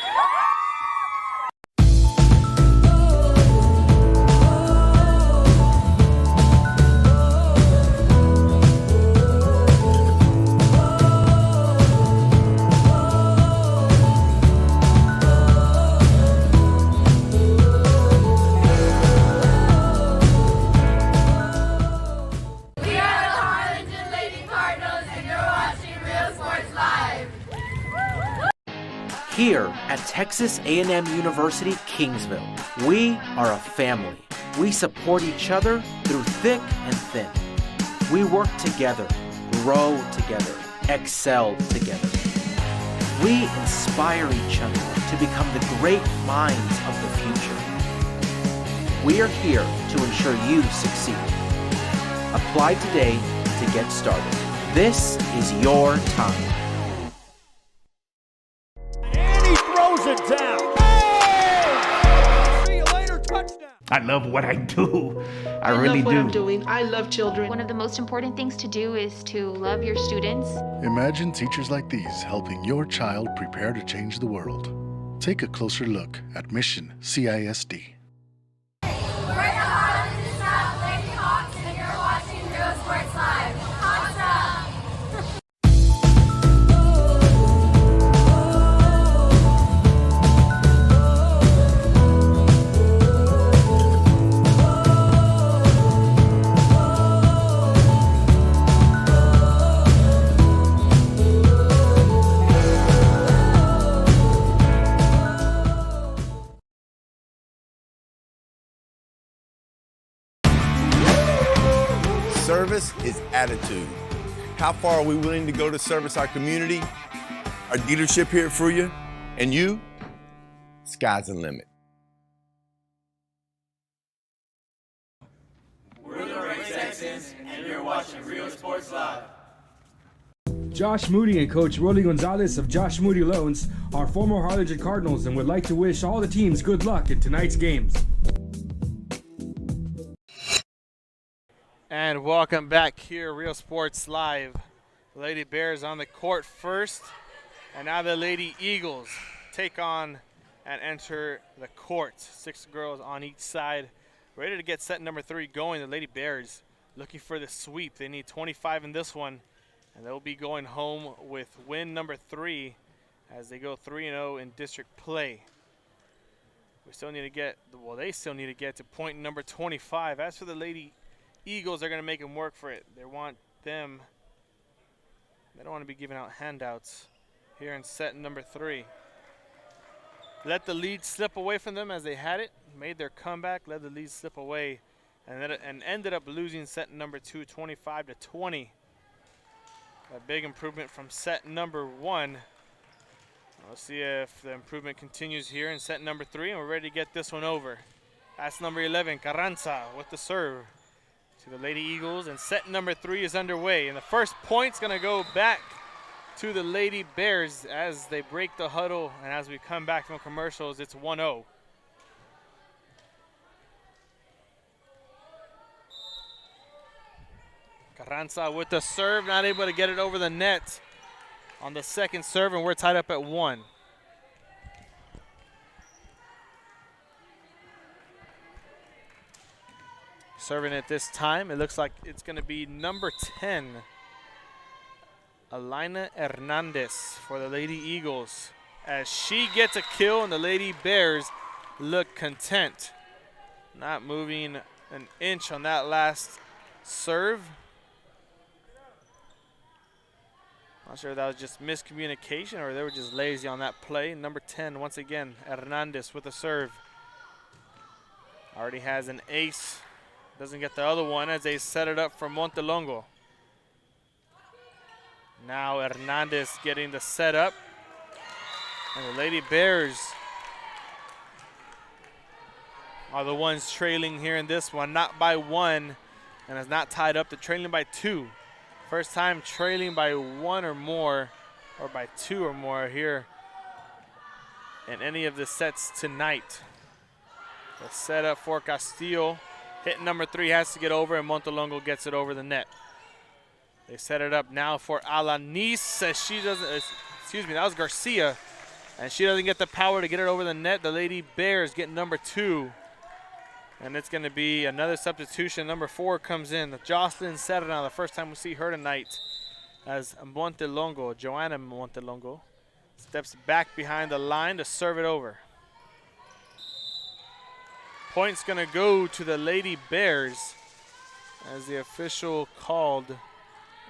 We are the Harlingen Lady Cardinals, and you're watching Real Sports Live. Here at Texas A&M University, Kingsville, we are a family. We support each other through thick and thin. We work together, grow together, excel together. We inspire each other to become the great minds of the future. We are here to ensure you succeed. Apply today to get started. This is your time. And he throws it down. Hey! See you later, touchdown. I love what I do. I love really what do. I'm doing. I love children. One of the most important things to do is to love your students. Imagine teachers like these helping your child prepare to change the world. Take a closer look at Mission CISD. We're the Harlingen South Lady Hawks, and you're watching Real Sports Live. Awesome! Service is attitude. How far are we willing to go to service our community? Our dealership here for you, and you, sky's the limit. We're the Race Texans, and you're watching Real Sports Live. Josh Moody and Coach Rolly Gonzalez of Josh Moody Loans are former Harlingen Cardinals and would like to wish all the teams good luck in tonight's games. And welcome back here, Real Sports Live. The Lady Bears on the court first, and now the Lady Eagles take on and enter the court. 6 girls on each side, ready to get set number 3 going. The Lady Bears looking for the sweep. They need 25 in this one, and they'll be going home with win number 3 as they go 3-0 in district play. We still need to get, well, they still need to get to point number 25. As for the Lady Eagles, they're going to make them work for it. They don't want to be giving out handouts here in set number 3. Let the lead slip away from them as they had it, made their comeback, let the lead slip away, and ended up losing set number 2, 25-20. A big improvement from set number 1. We'll see if the improvement continues here in set number 3, and we're ready to get this one over. That's number 11, Carranza with the serve to the Lady Eagles, and set number 3 is underway. And the first point's gonna go back to the Lady Bears as they break the huddle, and as we come back from commercials, it's 1-0. Carranza with the serve, not able to get it over the net on the second serve, and we're tied up at 1. Serving it this time, it looks like it's going to be number 10, Kele Hernandez for the Lady Eagles, as she gets a kill and the Lady Bears look content. Not moving an inch on that last serve. Not sure if that was just miscommunication or they were just lazy on that play. Number 10, once again, Hernandez with a serve. Already has an ace. Doesn't get the other one as they set it up for Montelongo. Now Hernandez getting the setup. And the Lady Bears are the ones trailing here in this one. Not by 1, and is not tied up. They're trailing by 2. First time trailing by 1 or more, or by 2 or more here in any of the sets tonight. The setup for Castillo. Hit number 3 has to get over, and Montelongo gets it over the net. They set it up now for Alanis, as she doesn't, excuse me, that was Garcia, and she doesn't get the power to get it over the net. The Lady Bears get number 2, and it's going to be another substitution. Number 4 comes in. Jocelyn Rodriguez, the first time we see her tonight, as Montelongo, Joanna Montelongo, steps back behind the line to serve it over. Point's going to go to the Lady Bears as the official called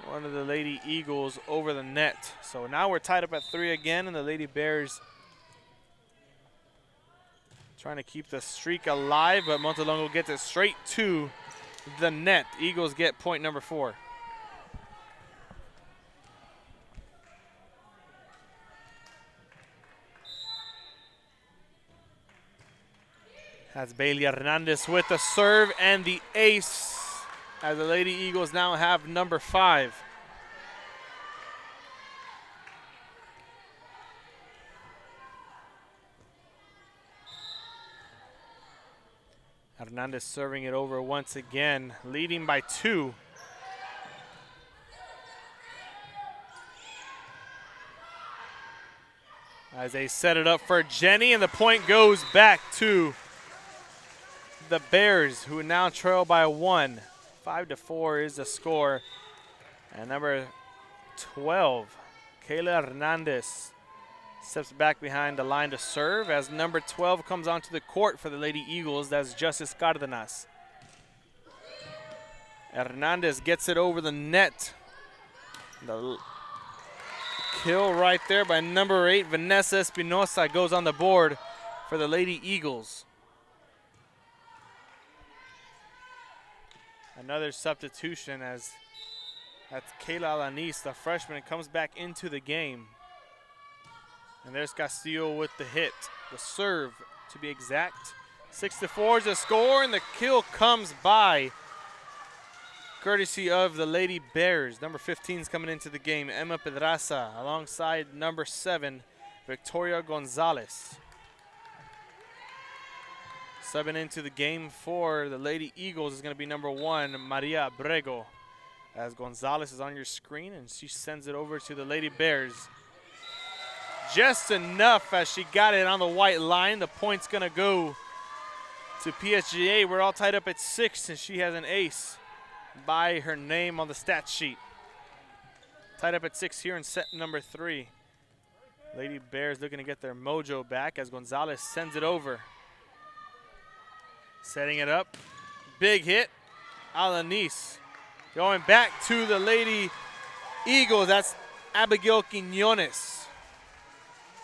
one of the Lady Eagles over the net. So now we're tied up at 3 again, and the Lady Bears trying to keep the streak alive, but Montelongo gets it straight to the net. Eagles get point number 4. That's Bailey Hernandez with the serve and the ace, as the Lady Eagles now have number 5. Hernandez serving it over once again, leading by 2. As they set it up for Jenny, and the point goes back to the Bears, who now trail by 1. 5-4 is the score. And number 12, Kele Hernandez, steps back behind the line to serve as number 12 comes onto the court for the Lady Eagles. That's Justice Cardenas. Hernandez gets it over the net. The kill right there by number 8, Vanessa Espinosa, goes on the board for the Lady Eagles. Another substitution as that's Kayla Alanis, the freshman, comes back into the game. And there's Castillo with the hit, the serve to be exact. 6-4 is the score, and the kill comes by courtesy of the Lady Bears. Number 15 is coming into the game, Emma Pedraza, alongside number 7, Victoria Gonzalez. Subbing into the game for the Lady Eagles is going to be number 1, Maria Abrego, as Gonzalez is on your screen, and she sends it over to the Lady Bears. Just enough as she got it on the white line. The point's going to go to PSJA. We're all tied up at 6, and she has an ace by her name on the stat sheet. Tied up at 6 here in set number 3. Lady Bears looking to get their mojo back as Gonzalez sends it over. Setting it up. Big hit. Alanis. Going back to the Lady Eagles. That's Abigail Quiñones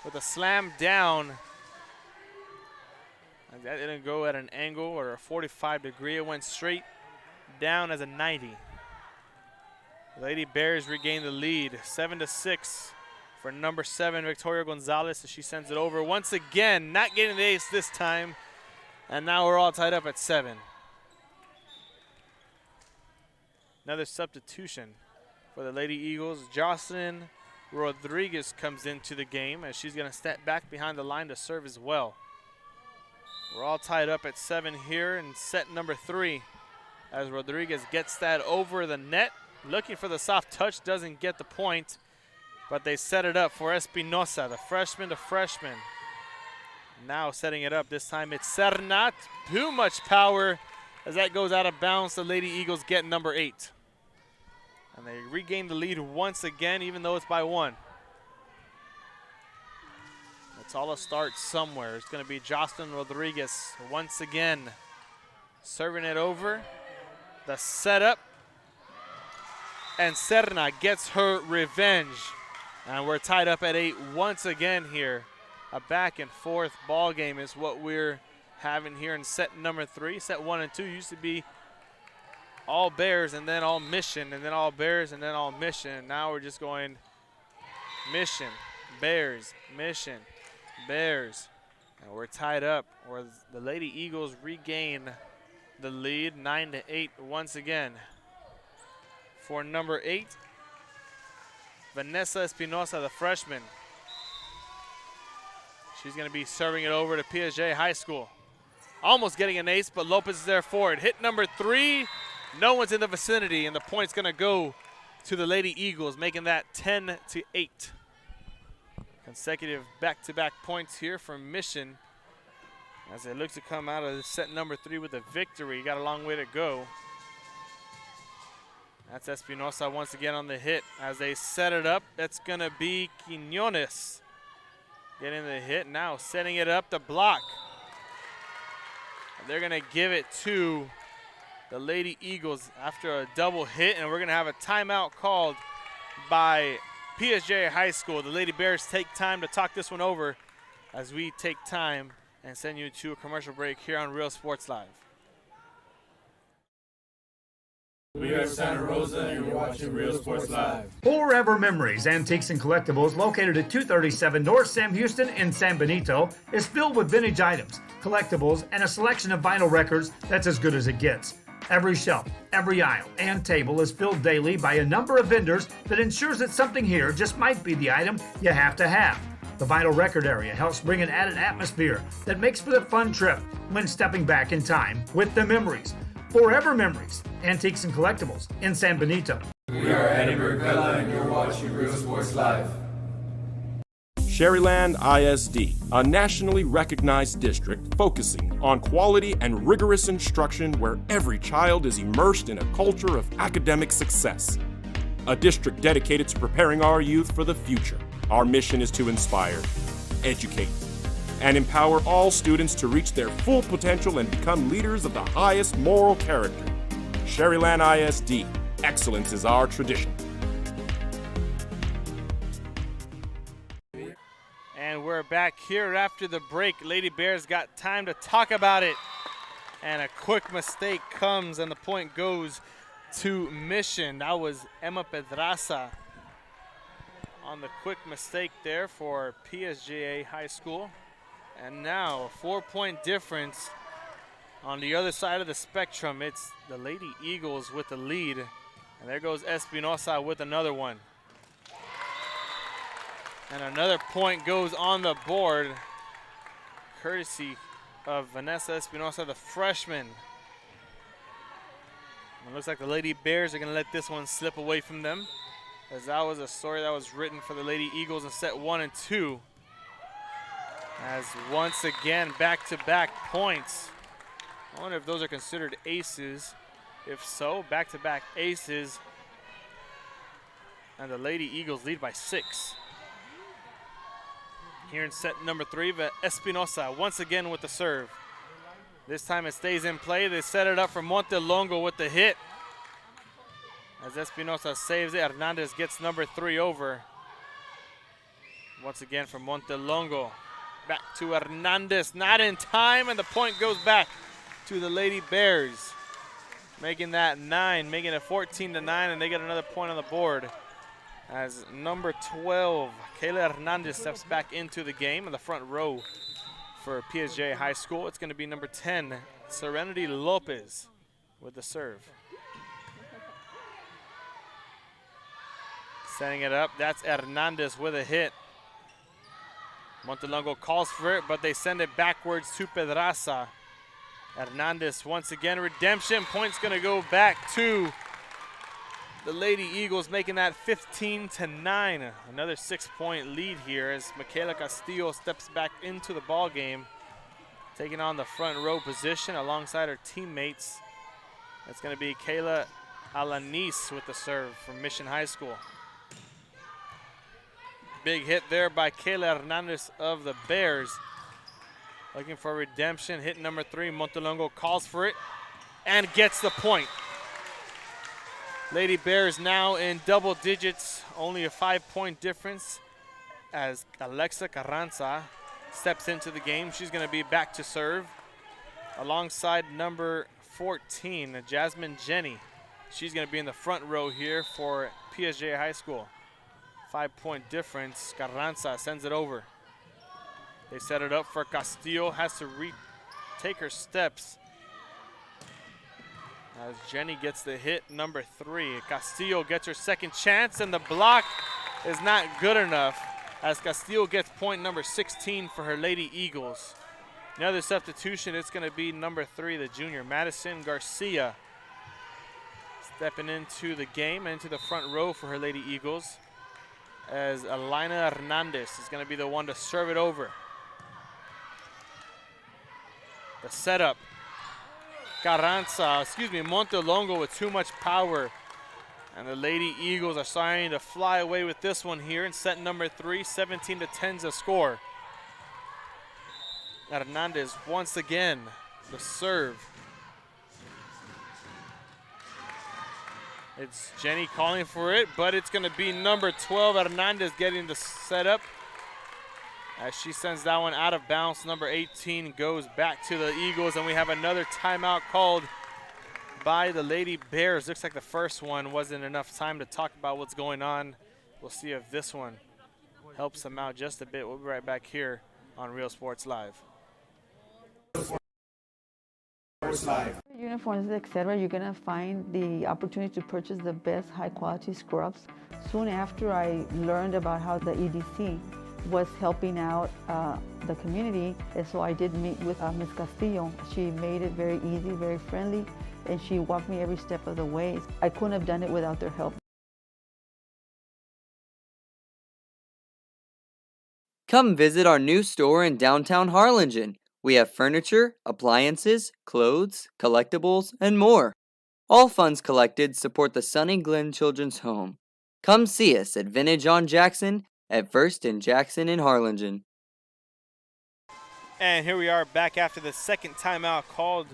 with a slam down. That didn't go at an angle or a 45 degree. It went straight down as a 90. Lady Bears regain the lead. 7-6 for number 7, Victoria Gonzalez, as she sends it over. Once again, not getting the ace this time. And now we're all tied up at 7. Another substitution for the Lady Eagles. Jocelyn Rodriguez comes into the game as she's going to step back behind the line to serve as well. We're all tied up at 7 here in set number 3 as Rodriguez gets that over the net. Looking for the soft touch, doesn't get the point, but they set it up for Espinosa, the freshman to freshman. Now setting it up, this time it's Serna. Too much power as that goes out of bounds. The Lady Eagles get number 8. And they regain the lead once again, even though it's by 1. It's all a start somewhere. It's going to be Jocelyn Rodriguez once again serving it over. The setup. And Serna gets her revenge. And we're tied up at 8 once again here. A back and forth ball game is what we're having here in set number 3. Set 1 and 2 used to be all Bears and then all Mission, and then all Bears and then all Mission. Now we're just going Mission, Bears, Mission, Bears. And we're tied up, or the Lady Eagles regain the lead, 9-8 once again. For number 8, Vanessa Espinosa, the freshman. She's going to be serving it over to PSJA High School. Almost getting an ace, but Lopez is there for it. Hit number 3. No one's in the vicinity, and the point's going to go to the Lady Eagles, making that 10-8. Consecutive back-to-back points here from Mission as they look to come out of set number 3 with a victory. Got a long way to go. That's Espinosa once again on the hit. As they set it up, that's going to be Quiñones getting the hit. Now setting it up, the block. They're going to give it to the Lady Eagles after a double hit, and we're going to have a timeout called by PSJA High School. The Lady Bears take time to talk this one over as we take time and send you to a commercial break here on Real Sports Live. We are Santa Rosa, and you're watching Real Sports Live. Forever Memories, Antiques and Collectibles, located at 237 North Sam Houston in San Benito, is filled with vintage items, collectibles, and a selection of vinyl records that's as good as it gets. Every shelf, every aisle, and table is filled daily by a number of vendors that ensures that something here just might be the item you have to have. The vinyl record area helps bring an added atmosphere that makes for the fun trip when stepping back in time with the memories. Forever Memories, Antiques and Collectibles in San Benito. We are Eddie Burkella, and you're watching Real Sports Live. Sherryland ISD, a nationally recognized district focusing on quality and rigorous instruction where every child is immersed in a culture of academic success. A district dedicated to preparing our youth for the future. Our mission is to inspire, educate, and empower all students to reach their full potential and become leaders of the highest moral character. Sherryland ISD, excellence is our tradition. And we're back here after the break. Lady Bears got time to talk about it. And a quick mistake comes, and the point goes to Mission. That was Emma Pedraza on the quick mistake there for PSJA High School. And now a 4-point difference on the other side of the spectrum. It's the Lady Eagles with the lead. And there goes Espinosa with another one. And another point goes on the board, courtesy of Vanessa Espinosa, the freshman. It looks like the Lady Bears are going to let this one slip away from them, as that was a story that was written for the Lady Eagles in set 1 and 2. As once again, back-to-back points. I wonder if those are considered aces. If so, back-to-back aces. And the Lady Eagles lead by 6. Here in set number 3, Espinosa once again with the serve. This time it stays in play. They set it up for Montelongo with the hit. As Espinosa saves it, Hernandez gets number 3 over. Once again from Montelongo. Back to Hernandez, not in time, and the point goes back to the Lady Bears. Making that 9, making it 14-9, and they get another point on the board. As number 12, Kele Hernandez steps back into the game in the front row for PSJA High School. It's going to be number 10, Serenity Lopez with the serve. Setting it up, that's Hernandez with a hit. Montelongo calls for it, but they send it backwards to Pedraza. Hernandez once again, redemption. Point's going to go back to the Lady Eagles, making that 15-9. Another 6-point lead here as Michaela Castillo steps back into the ball game, taking on the front row position alongside her teammates. That's going to be Kayla Alanis with the serve from Mission High School. Big hit there by Kele Hernandez of the Bears. Looking for redemption. Hit number 3. Montelongo calls for it and gets the point. Lady Bears now in double digits. Only a 5-point difference as Alexa Carranza steps into the game. She's going to be back to serve alongside number 14, Jasmine Jenny. She's going to be in the front row here for PSJA High School. 5-point difference. Carranza sends it over. They set it up for Castillo. Has to take her steps as Jenny gets the hit, number 3. Castillo gets her second chance, and the block is not good enough as Castillo gets point number 16 for her Lady Eagles. Another substitution, it's going to be number 3, the junior, Madison Garcia, stepping into the game, into the front row for her Lady Eagles, as Alina Hernandez is going to be the one to serve it over. The setup. Montelongo with too much power. And the Lady Eagles are starting to fly away with this one here in set number 3. 17-10's a score. Hernandez once again, the serve. It's Jenny calling for it, but it's going to be number 12, Hernandez, getting the setup. As she sends that one out of bounds, number 18 goes back to the Eagles, and we have another timeout called by the Lady Bears. Looks like the first one wasn't enough time to talk about what's going on. We'll see if this one helps them out just a bit. We'll be right back here on Real Sports Live. Uniforms, etc., you're going to find the opportunity to purchase the best high-quality scrubs. Soon after I learned about how the EDC was helping out the community, and so I did meet with Ms. Castillo. She made it very easy, very friendly, and she walked me every step of the way. I couldn't have done it without their help. Come visit our new store in downtown Harlingen. We have furniture, appliances, clothes, collectibles, and more. All funds collected support the Sunny Glen Children's Home. Come see us at Vintage on Jackson at First and Jackson in Harlingen. And here we are back after the second timeout called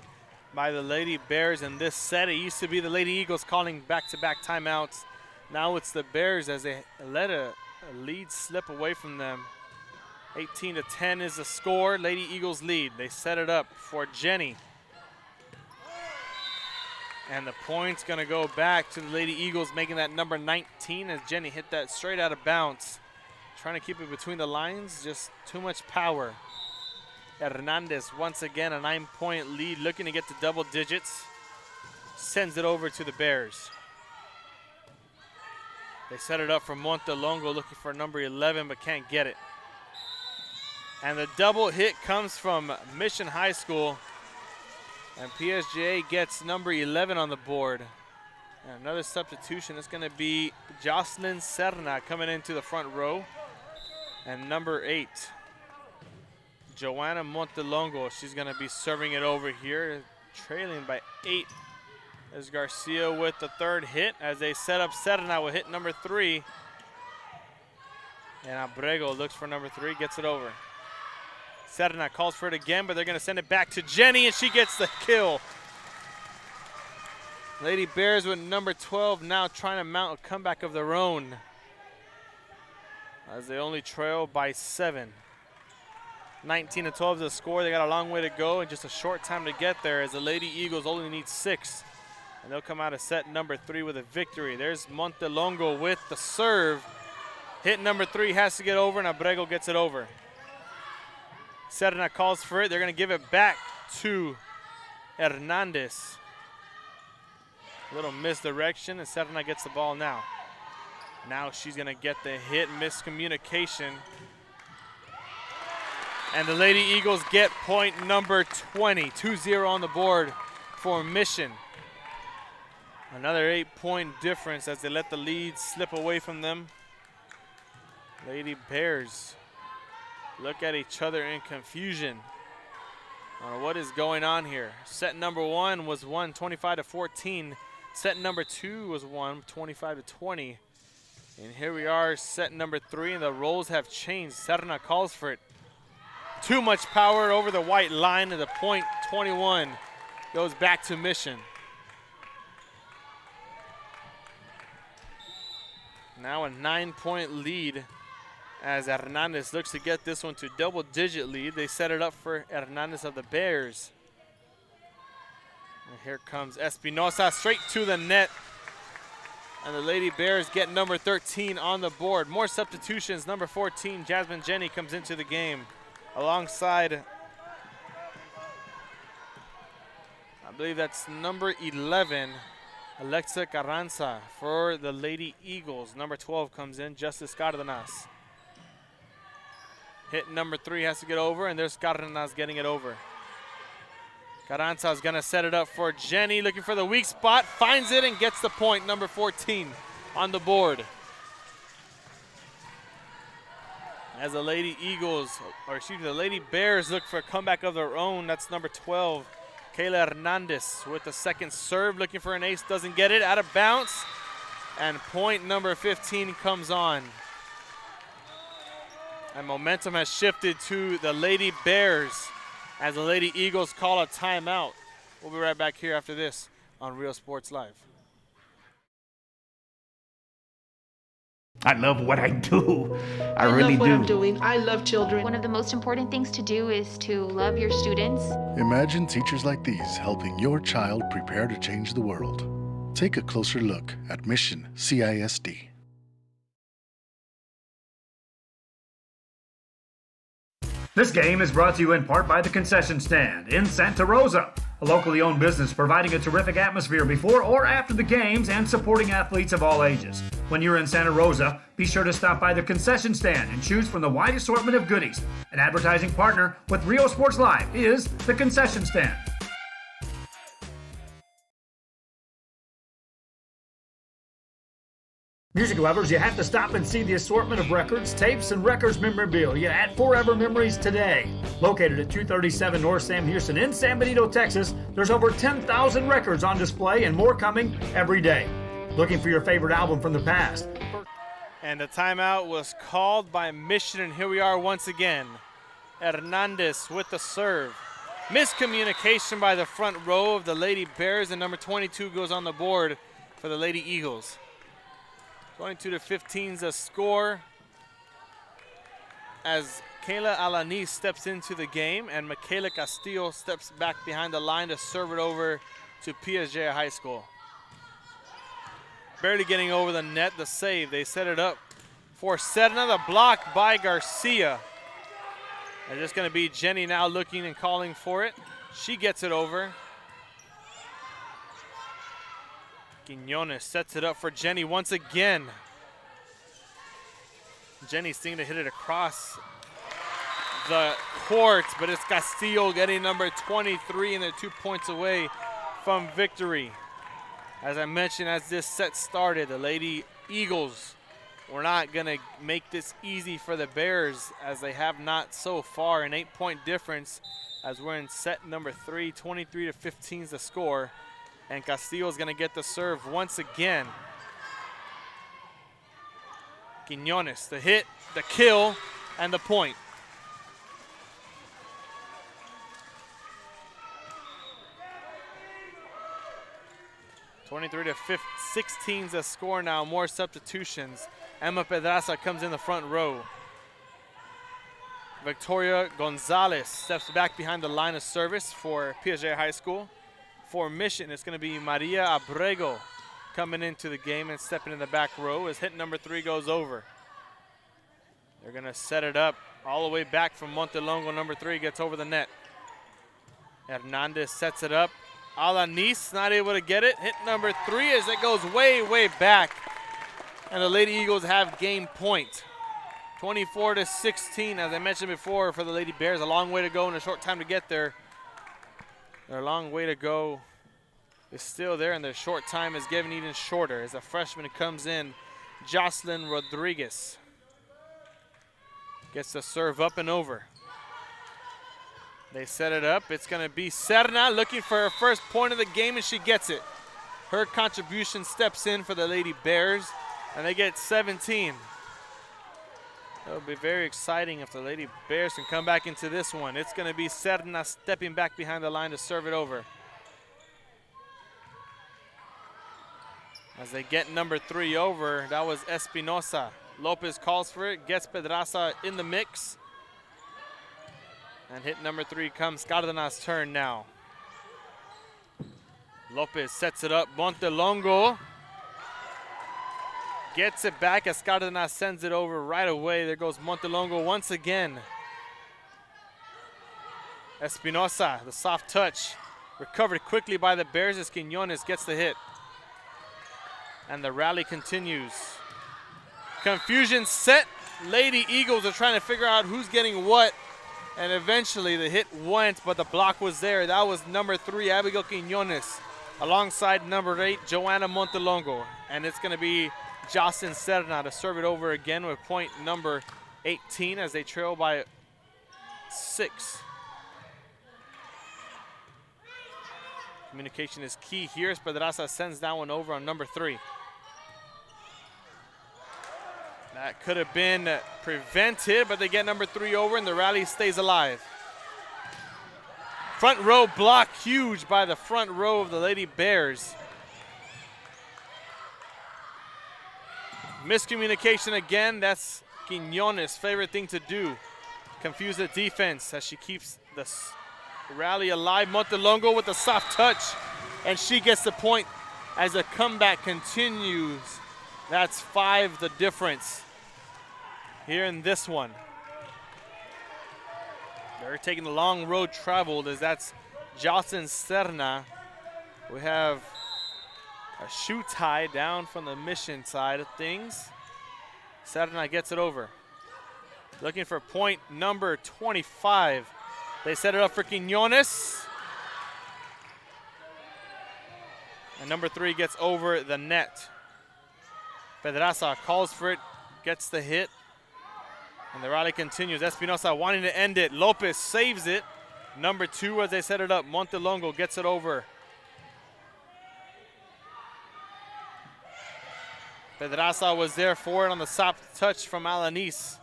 by the Lady Bears in this set. It used to be the Lady Eagles calling back-to-back timeouts. Now it's the Bears as they let a lead slip away from them. 18-10 is the score. Lady Eagles lead. They set it up for Jenny. And the point's going to go back to the Lady Eagles, making that number 19 as Jenny hit that straight out of bounds. trying to keep it between the lines, just too much power. Hernandez once again a 9-point lead, looking to get to double digits. Sends it over to the Bears. They set it up for Montelongo, looking for number 11, but can't get it. And the double hit comes from Mission High School. And PSJA gets number 11 on the board. And another substitution is going to be Jocelyn Serna coming into the front row. And number 8, Joanna Montelongo. She's going to be serving it over here, trailing by 8. There's Garcia with the third hit as they set up Serna with hit number 3. And Abrego looks for number 3, gets it over. Serna calls for it again, but they're going to send it back to Jenny, and she gets the kill. Lady Bears with number 12 now trying to mount a comeback of their own, as they only trail by 7. 19-12 is the score. They got a long way to go and just a short time to get there, as the Lady Eagles only need 6. And they'll come out of set number 3 with a victory. There's Montelongo with the serve. Hit number 3 has to get over, and Abrego gets it over. Serna calls for it. They're going to give it back to Hernandez. A little misdirection, and Serna gets the ball now. Now she's going to get the hit, miscommunication. And the Lady Eagles get point number 20. 2-0 on the board for Mission. Another 8-point difference as they let the lead slip away from them. Lady Bears look at each other in confusion on what is going on here. Set number 1 was won 25-14. Set number 2 was won 25-20. And here we are, set number 3, and the roles have changed. Serna calls for it. Too much power over the white line, and the point 21 goes back to Mission. Now a 9-point lead as Hernandez looks to get this one to double-digit lead. They set it up for Hernandez of the Bears. And here comes Espinosa straight to the net. And the Lady Bears get number 13 on the board. More substitutions. Number 14, Jasmine Jenny, comes into the game alongside, I believe that's number 11, Alexa Carranza for the Lady Eagles. Number 12 comes in, Justice Cardenas. Hit number 3 has to get over, and there's Cardenas getting it over. Carranza is going to set it up for Jenny, looking for the weak spot, finds it and gets the point. Number 14 on the board. As the Lady Eagles, or excuse me, the Lady Bears look for a comeback of their own. That's number 12, Kele Hernandez with the second serve, looking for an ace, doesn't get it, out of bounds. And point number 15 comes on. And momentum has shifted to the Lady Bears as the Lady Eagles call a timeout. We'll be right back here after this on Real Sports Live. I love what I do. I really love what do. I'm doing. I love children. One of the most important things to do is to love your students. Imagine teachers like these helping your child prepare to change the world. Take a closer look at Mission CISD. This game is brought to you in part by the Concession Stand in Santa Rosa, a locally owned business providing a terrific atmosphere before or after the games and supporting athletes of all ages. When you're in Santa Rosa, be sure to stop by the Concession Stand and choose from the wide assortment of goodies. An advertising partner with Real Sports Live is the Concession Stand. Music lovers, you have to stop and see the assortment of records, tapes, and records memorabilia at Forever Memories today. Located at 237 North Sam Houston in San Benito, Texas, there's over 10,000 records on display and more coming every day. Looking for your favorite album from the past? And the timeout was called by Mission, and here we are once again. Hernandez with the serve. Miscommunication by the front row of the Lady Bears, and number 22 goes on the board for the Lady Eagles. 22-15 is the score as Kayla Alanis steps into the game and Michaela Castillo steps back behind the line to serve it over to PSJA High School. Barely getting over the net, the save. They set it up for Serna. The block by Garcia. And it's going to be Jenny now looking and calling for it. She gets it over. Quiñones sets it up for Jenny once again. Jenny's seeing to hit it across the court, but it's Castillo getting number 23, and they're 2 points away from victory. As I mentioned, as this set started, the Lady Eagles were not going to make this easy for the Bears, as they have not so far. An 8-point difference as we're in set number 3. 23-15 is the score, and Castillo is going to get the serve once again. Quiñones, the hit, the kill, and the point. (23-16) is the score now. More substitutions. Emma Pedraza comes in the front row. Victoria Gonzalez steps back behind the line of service for PSJA High School. For Mission, it's going to be Maria Abrego coming into the game and stepping in the back row as hit number 3 goes over. They're going to set it up all the way back from Montelongo. Number 3 gets over the net. Hernandez sets it up. Alanis not able to get it. Hit number 3 as it goes way, way back. And the Lady Eagles have game point. 24-16, as I mentioned before, for the Lady Bears. A long way to go and a short time to get there. Their long way to go is still there, and their short time is getting even shorter as a freshman comes in, Jocelyn Rodriguez. Gets the serve up and over. They set it up. It's going to be Serna looking for her first point of the game, and she gets it. Her contribution steps in for the Lady Bears, and they get 17. It'll be very exciting if the Lady Bears can come back into this one. It's going to be Serna stepping back behind the line to serve it over. As they get number 3 over, that was Espinosa. Lopez calls for it, gets Pedraza in the mix. And hit number 3 comes Cardenas' turn now. Lopez sets it up, Montelongo gets it back as Cardenas sends it over right away. There goes Montelongo once again. Espinosa, the soft touch, recovered quickly by the Bears as Quiñones gets the hit. And the rally continues. Confusion set. Lady Eagles are trying to figure out who's getting what. And eventually the hit went, but the block was there. That was number 3, Abigail Quiñones, alongside number 8, Joanna Montelongo. And it's going to be Jocelyn Serna to serve it over again with point number 18 as they trail by 6. Communication is key here. Pedraza sends that one over on number 3. That could have been prevented, but they get number 3 over and the rally stays alive. Front row block, huge by the front row of the Lady Bears. Miscommunication again. That's Quiñones' favorite thing to do. Confuse the defense as she keeps the rally alive. Montelongo with a soft touch, and she gets the point as the comeback continues. That's 5 the difference here in this one. They're taking the long road traveled as that's Jocelyn Serna. We have a shoe tie down from the Mission side of things. Serna gets it over. Looking for point number 25. They set it up for Quiñones. And number 3 gets over the net. Pedraza calls for it, gets the hit. And the rally continues. Espinosa wanting to end it. Lopez saves it. Number 2 as they set it up. Montelongo gets it over. Pedraza was there for it on the soft touch from Alanis.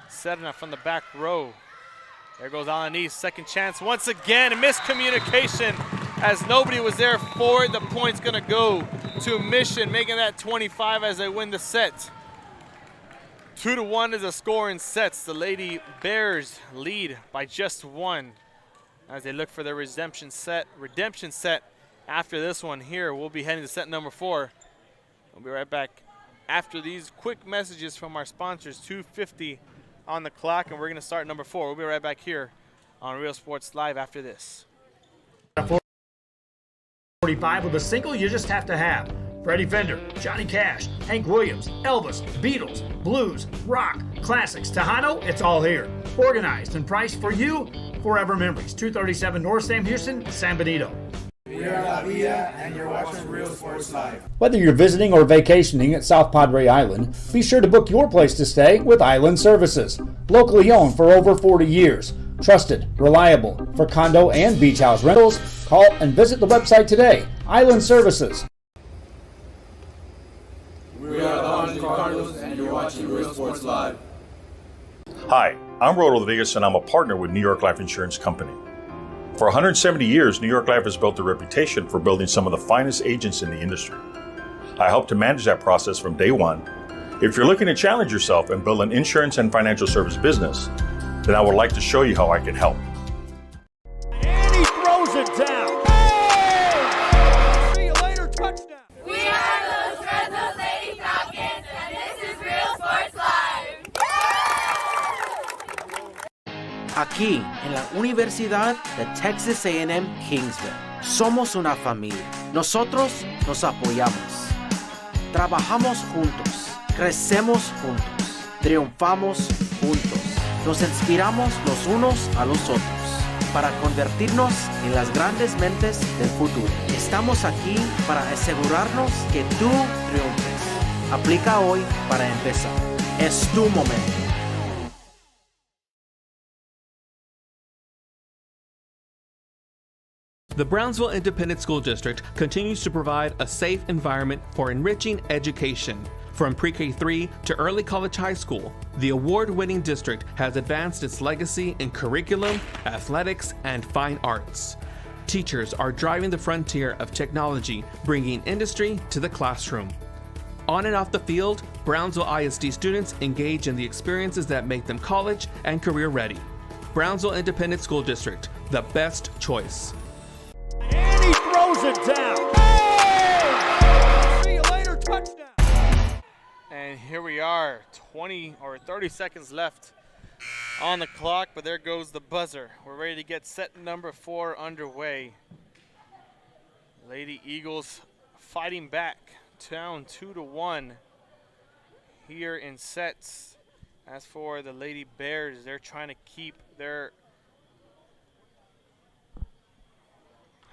Serna from the back row. There goes Alanis, second chance once again. Miscommunication as nobody was there for it. The point's gonna go to Mission, making that 25 as they win the set. 2-1 is the score in sets. The Lady Bears lead by just 1 as they look for their redemption set after this one here. We'll be heading to set number 4. We'll be right back after these quick messages from our sponsors. 2:50 on the clock, and we're going to start number 4. We'll be right back here on Real Sports Live after this. 45 with a single you just have to have. Freddie Fender, Johnny Cash, Hank Williams, Elvis, Beatles, blues, rock, classics, Tejano, it's all here. Organized and priced for you, forever memories. 237 North Sam Houston, San Benito. We are La Villa, and you're watching Real Sports Live. Whether you're visiting or vacationing at South Padre Island, be sure to book your place to stay with Island Services. Locally owned for over 40 years. Trusted, reliable for condo and beach house rentals. Call and visit the website today. Island Services. We are the Haunted Cardinals, and you're watching Real Sports Live. Hi, I'm Rodriguez, and I'm a partner with New York Life Insurance Company. For 170 years, New York Life has built a reputation for building some of the finest agents in the industry. I help to manage that process from day one. If you're looking to challenge yourself and build an insurance and financial service business, then I would like to show you how I can help. And he throws it down. Hey! See you later, touchdown. We are those Red Zone Lady Falcons, and this is Real Sports Live. Aquí, en la Universidad de Texas A&M Kingsville, somos una familia. Nosotros nos apoyamos. Trabajamos juntos. Crecemos juntos. Triunfamos juntos. Nos inspiramos los unos a los otros para convertirnos en las grandes mentes del futuro. Estamos aquí para asegurarnos que tú triunfes. Aplica hoy para empezar. Es tu momento. The Brownsville Independent School District continues to provide a safe environment for enriching education. From pre-K3 to early college high school, the award-winning district has advanced its legacy in curriculum, athletics, and fine arts. Teachers are driving the frontier of technology, bringing industry to the classroom. On and off the field, Brownsville ISD students engage in the experiences that make them college and career ready. Brownsville Independent School District, the best choice. And he throws it down. Hey! See you later, touchdown. And here we are, 30 seconds left on the clock, but there goes the buzzer. We're ready to get set number 4 underway. Lady Eagles fighting back, down 2-1 here in sets. As for the Lady Bears, they're trying to keep their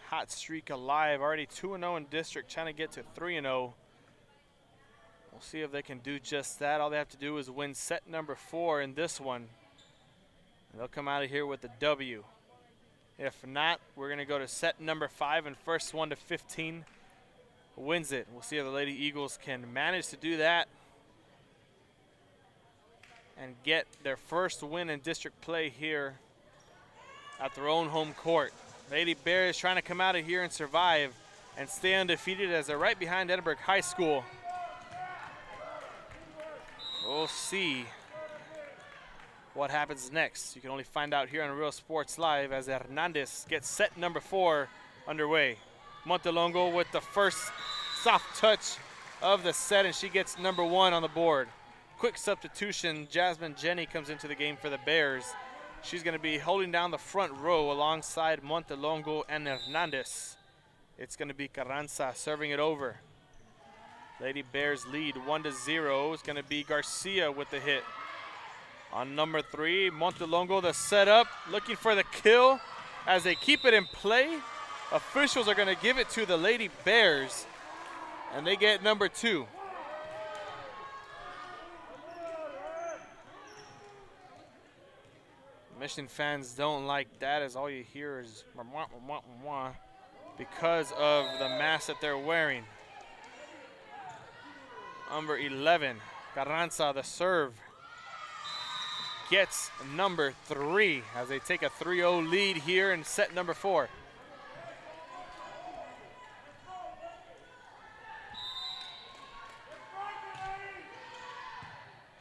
hot streak alive. Already 2-0 in district, trying to get to 3-0. We'll see if they can do just that. All they have to do is win set number 4 in this one. And they'll come out of here with a W. If not, we're going to go to set number 5, and first one to 15 wins it. We'll see if the Lady Eagles can manage to do that and get their first win in district play here at their own home court. Lady Bears trying to come out of here and survive and stay undefeated as they're right behind Edinburgh High School. We'll see what happens next. You can only find out here on Real Sports Live as Hernandez gets set number 4 underway. Montelongo with the first soft touch of the set, and she gets number 1 on the board. Quick substitution, Jasmine Jenny comes into the game for the Bears. She's going to be holding down the front row alongside Montelongo and Hernandez. It's going to be Carranza serving it over. Lady Bears lead 1-0. It's going to be Garcia with the hit. On number 3, Montelongo, the setup, looking for the kill as they keep it in play. Officials are going to give it to the Lady Bears, and they get number 2. Mission fans don't like that, as all you hear is wah, wah, wah, wah, because of the mask that they're wearing. Number 11, Carranza, the serve, gets number 3 as they take a 3-0 lead here in set number 4.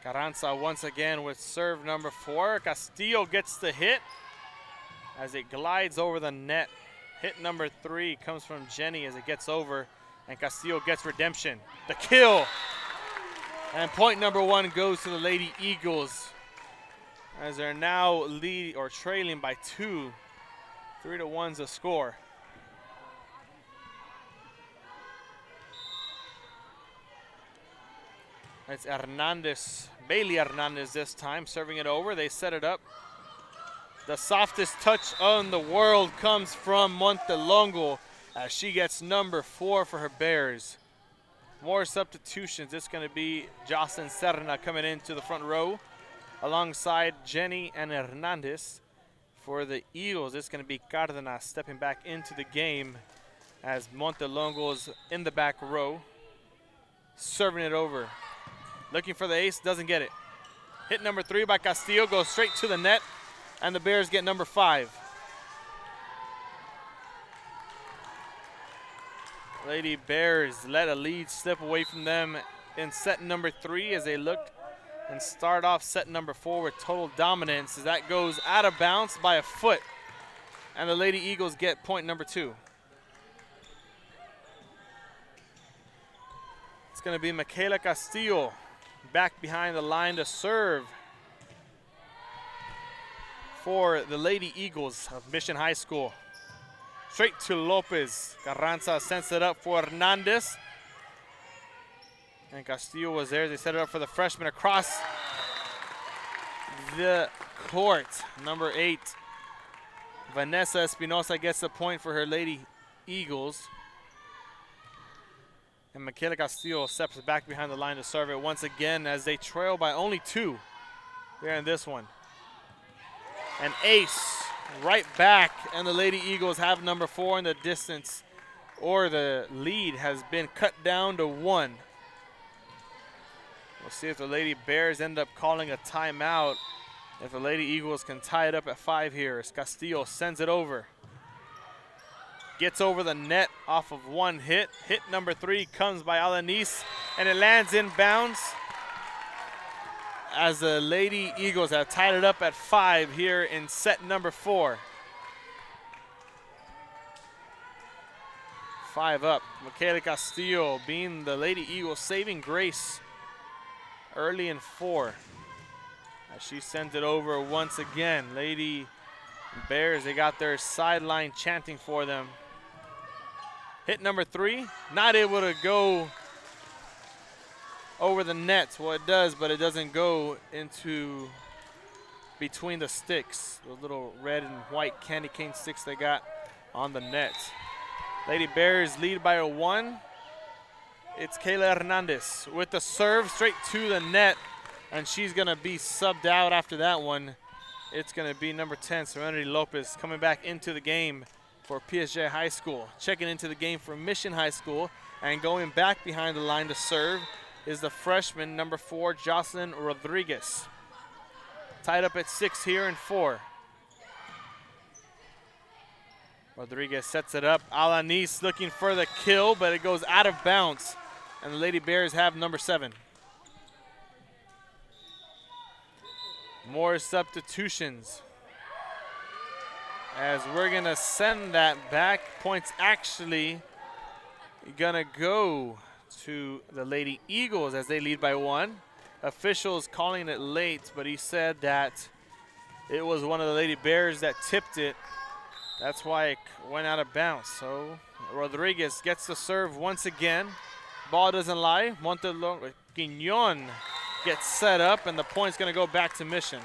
Carranza once again with serve number 4. Castillo gets the hit as it glides over the net. Hit number 3 comes from Jenny as it gets over, and Castillo gets redemption. The kill And point number 1 goes to the Lady Eagles, as they're now lead or trailing by 2. 3-1's the score. It's Hernandez, Bailey Hernandez this time, serving it over. They set it up. The softest touch on the world comes from Montelongo as she gets number 4 for her Bears. More substitutions. It's going to be Jocelyn Serna coming into the front row alongside Jenny and Hernandez. For the Eagles, it's going to be Cardenas stepping back into the game as Montelongo's in the back row, serving it over. Looking for the ace, doesn't get it. Hit number 3 by Castillo, goes straight to the net, and the Bears get number 5. Lady Bears let a lead slip away from them in set number 3 as they look and start off set number 4 with total dominance as that goes out of bounds by a foot. And the Lady Eagles get point number 2. It's going to be Michaela Castillo back behind the line to serve for the Lady Eagles of Mission High School. Straight to Lopez. Carranza sends it up for Hernandez. And Castillo was there. They set it up for the freshman across the court. Number 8, Vanessa Espinosa gets the point for her Lady Eagles. And Michaela Castillo steps back behind the line to serve it once again as they trail by only 2 there in this one. An ace right back, and the Lady Eagles have number 4 in the distance, or the lead has been cut down to 1. We'll see if the Lady Bears end up calling a timeout. If the Lady Eagles can tie it up at 5 here as Castillo sends it over. Gets over the net off of 1 hit. Hit number 3 comes by Alanis, and it lands in bounds as the Lady Eagles have tied it up at 5 here in set number 4. 5 up. Michaela Castillo being the Lady Eagles saving grace early in 4. As she sends it over once again. Lady Bears, they got their sideline chanting for them. Hit number 3, not able to go over the net. Well, it does, but it doesn't go into between the sticks. Those little red and white candy cane sticks they got on the net. Lady Bears lead by a 1. It's Kele Hernandez with the serve straight to the net, and she's going to be subbed out after that one. It's going to be number 10, Serenity Lopez, coming back into the game for PSJA High School. Checking into the game for Mission High School and going back behind the line to serve is the freshman, number 4, Jocelyn Rodriguez. Tied up at 6 here in 4. Rodriguez sets it up. Alanis looking for the kill, but it goes out of bounds. And the Lady Bears have number 7. More substitutions, as we're going to send that back. Points actually going to go to the Lady Eagles as they lead by 1. Officials calling it late, but he said that it was one of the Lady Bears that tipped it. That's why it went out of bounds. So Rodriguez gets the serve once again. Ball doesn't lie. Montelongo Quignon gets set up, and the point's going to go back to Mission.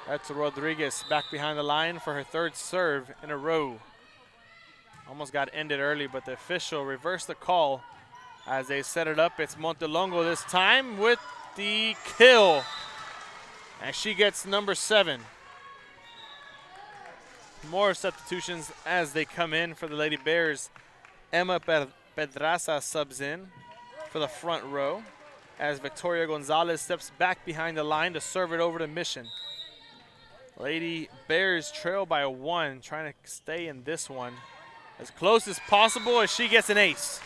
That's Rodriguez back behind the line for her 3rd serve in a row. Almost got ended early, but the official reversed the call as they set it up. It's Montelongo this time with the kill. And she gets number 7. More substitutions as they come in for the Lady Bears. Emma Pedraza subs in for the front row as Victoria Gonzalez steps back behind the line to serve it over to Mission. Lady Bears trail by 1, trying to stay in this one as close as possible as she gets an ace.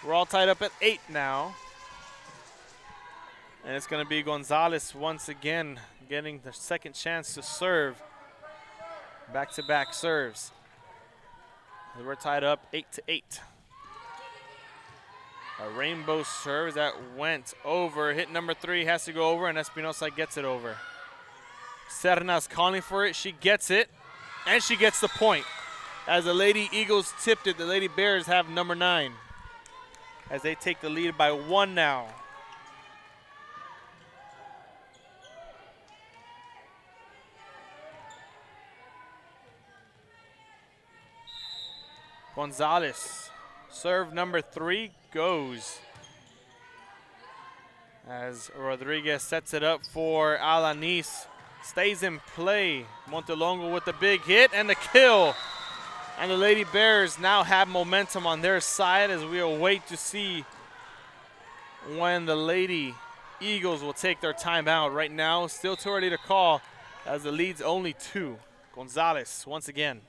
We're all tied up at 8 now. And it's going to be Gonzalez once again getting the 2nd chance to serve. Back-to-back serves. We're tied up 8-8. A rainbow serve that went over. Hit number 3 has to go over, and Espinosa gets it over. Serna's calling for it. She gets it, and she gets the point. As the Lady Eagles tipped it, the Lady Bears have number 9 as they take the lead by 1 now. Gonzalez, serve number 3 goes. As Rodriguez sets it up for Alanis. Stays in play. Montelongo with the big hit and the kill. And the Lady Bears now have momentum on their side as we await to see when the Lady Eagles will take their timeout. Right now, still too early to call as the lead's only 2. Gonzalez once again.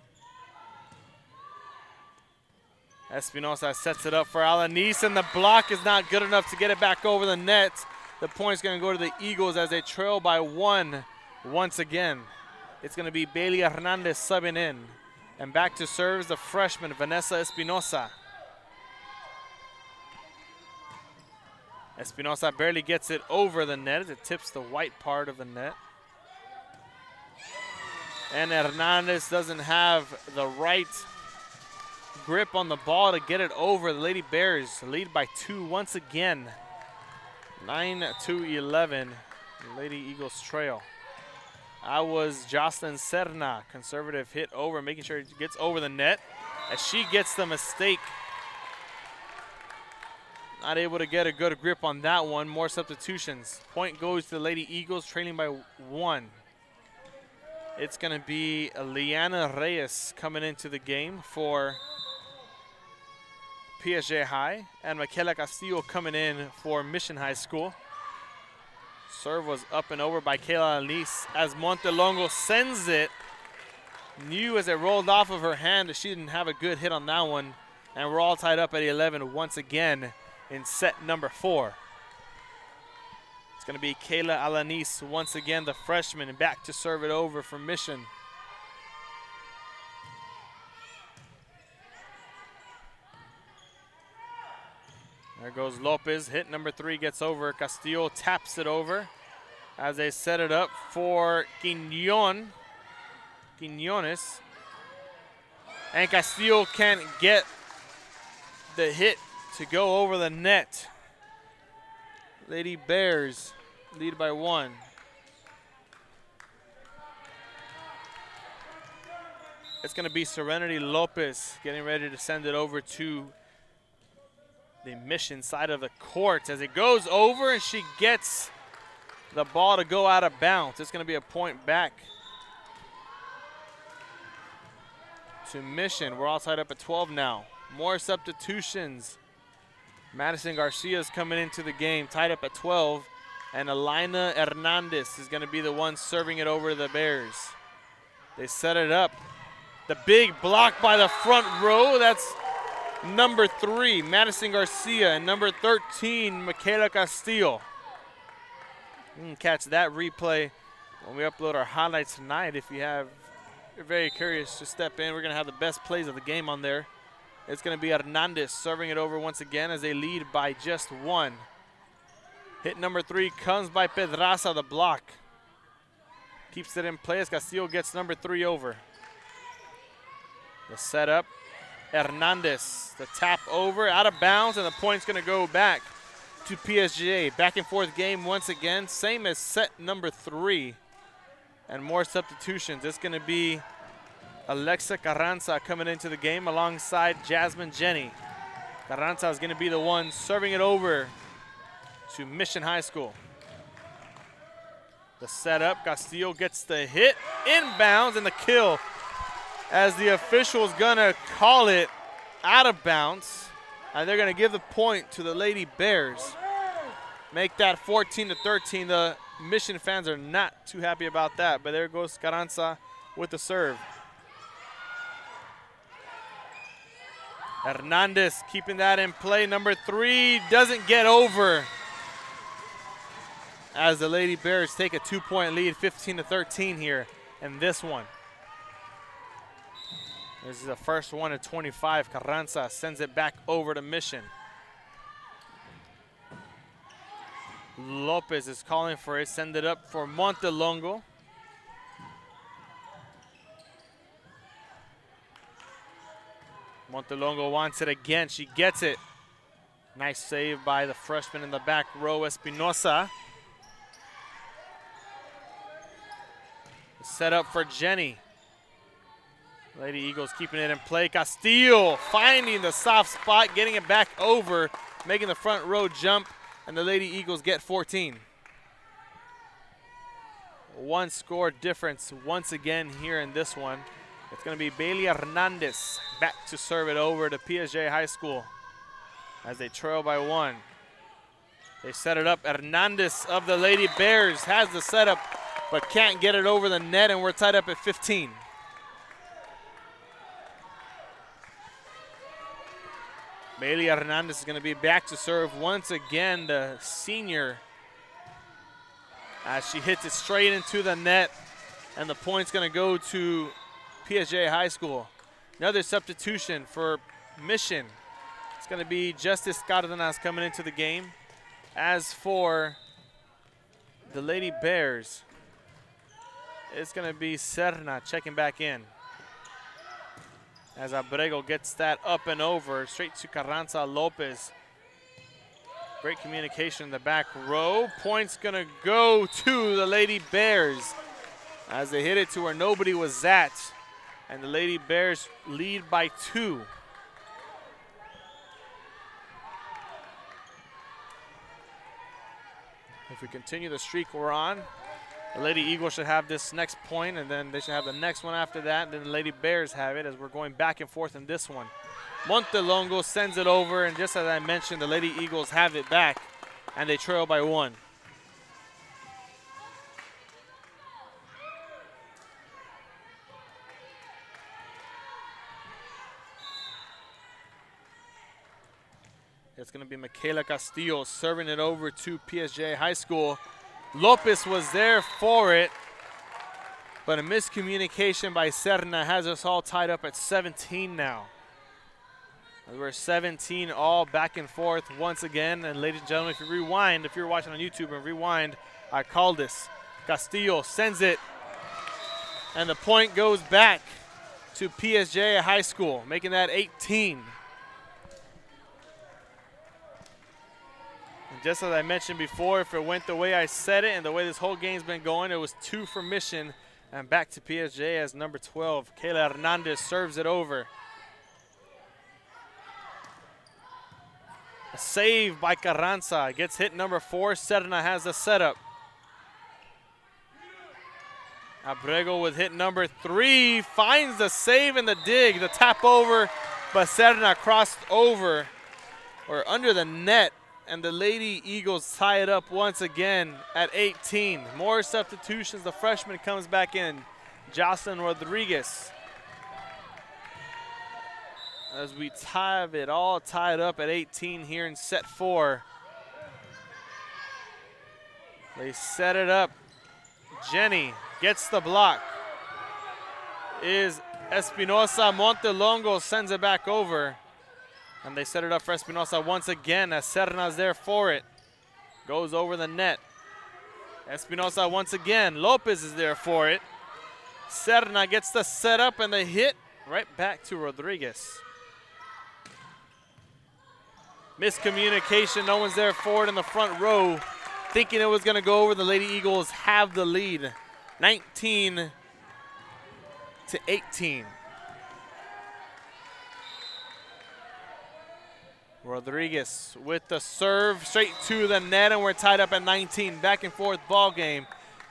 Espinosa sets it up for Alanis, and the block is not good enough to get it back over the net. The point's going to go to the Eagles as they trail by 1 once again. It's going to be Kele Hernandez subbing in. And back to serves the freshman, Vanessa Espinosa. Espinosa barely gets it over the net as it tips the white part of the net. And Hernandez doesn't have the right grip on the ball to get it over. The Lady Bears lead by 2 once again. 9-11. Lady Eagles trail. That was Jocelyn Serna. Conservative hit over, making sure it gets over the net. As she gets the mistake. Not able to get a good grip on that one. More substitutions. Point goes to the Lady Eagles, trailing by 1. It's going to be Liana Reyes coming into the game for PSJA High, and Michaela Castillo coming in for Mission High School. Serve was up and over by Kayla Alanis as Montelongo sends it. Knew as it rolled off of her hand that she didn't have a good hit on that one. And we're all tied up at 11 once again in set number 4. It's going to be Kayla Alanis once again, the freshman, back to serve it over for Mission. There goes Lopez. Hit number 3 gets over. Castillo taps it over as they set it up for Quiñones. And Castillo can't get the hit to go over the net. Lady Bears lead by 1. It's going to be Serenity Lopez getting ready to send it over to the Mission side of the court as it goes over, and she gets the ball to go out of bounds. It's going to be a point back to Mission. We're all tied up at 12 now. More substitutions. Madison Garcia is coming into the game, tied up at 12, and Elena Hernandez is going to be the one serving it over to the Bears. They set it up. The big block by the front row. That's number 3, Madison Garcia, and number 13, Michaela Castillo. You can catch that replay when we upload our highlights tonight. If you're very curious, just step in. We're going to have the best plays of the game on there. It's going to be Hernandez serving it over once again as they lead by just 1. Hit number 3 comes by Pedraza, the block. Keeps it in play as Castillo gets number 3 over. The setup. Hernandez, the tap over, out of bounds, and the point's going to go back to PSJA. Back and forth game once again, same as set number 3. And more substitutions. It's going to be Alexa Carranza coming into the game alongside Jasmine Jenny. Carranza is going to be the one serving it over to Mission High School. The setup, Castillo gets the hit, inbounds, and the kill. As the official's gonna call it out of bounds, and they're gonna give the point to the Lady Bears. Make that 14-13. The Mission fans are not too happy about that, but there goes Carranza with the serve. Hernandez keeping that in play. Number 3 doesn't get over as the Lady Bears take a 2-point lead, 15-13 here in this one. This is the first one at 25. Carranza sends it back over to Mission. Lopez is calling for it. Send it up for Montelongo. Montelongo wants it again. She gets it. Nice save by the freshman in the back row, Espinosa. Set up for Jenny. Lady Eagles keeping it in play. Castillo finding the soft spot, getting it back over, making the front row jump, and the Lady Eagles get 14. One score difference once again here in this one. It's going to be Kele Hernandez back to serve it over to PSJA High School as they trail by 1. They set it up. Hernandez of the Lady Bears has the setup, but can't get it over the net, and we're tied up at 15. Kele Hernandez is going to be back to serve once again, the senior, as she hits it straight into the net, and the point's going to go to PSJA High School. Another substitution for Mission. It's going to be Justice Cardenas coming into the game. As for the Lady Bears, it's going to be Serna checking back in, as Abrego gets that up and over, straight to Carranza Lopez. Great communication in the back row. Point's gonna go to the Lady Bears as they hit it to where nobody was at. And the Lady Bears lead by 2. If we continue the streak we're on, the Lady Eagles should have this next point, and then they should have the next one after that, and then the Lady Bears have it as we're going back and forth in this one. Montelongo sends it over, and just as I mentioned, the Lady Eagles have it back, and they trail by 1. It's going to be Michaela Castillo serving it over to PSJA High School. Lopez was there for it, but a miscommunication by Serna has us all tied up at 17 now. We're 17 all back and forth once again. And ladies and gentlemen, if you rewind, if you're watching on YouTube and rewind, I called this. Castillo sends it, and the point goes back to PSJA High School, making that 18. Just as I mentioned before, if it went the way I said it and the way this whole game's been going, it was 2 for Mission and back to PSJ as number 12. Kele Hernandez serves it over. A save by Carranza. Gets hit number 4. Serna has the setup. Abrego with hit number 3. Finds the save and the dig. The tap over, but Serna crossed over or under the net. And the Lady Eagles tie it up once again at 18. More substitutions. The freshman comes back in, Jocelyn Rodriguez. As we have it all tied up at 18 here in set 4. They set it up. Jenny gets the block. Is Espinosa. Montelongo sends it back over. And they set it up for Espinosa once again as Serna's there for it. Goes over the net. Espinosa once again. Lopez is there for it. Serna gets the setup and the hit right back to Rodriguez. Miscommunication. No one's there for it in the front row. Thinking it was going to go over. The Lady Eagles have the lead. 19 to 18. Rodriguez with the serve straight to the net, and we're tied up at 19. Back and forth ball game.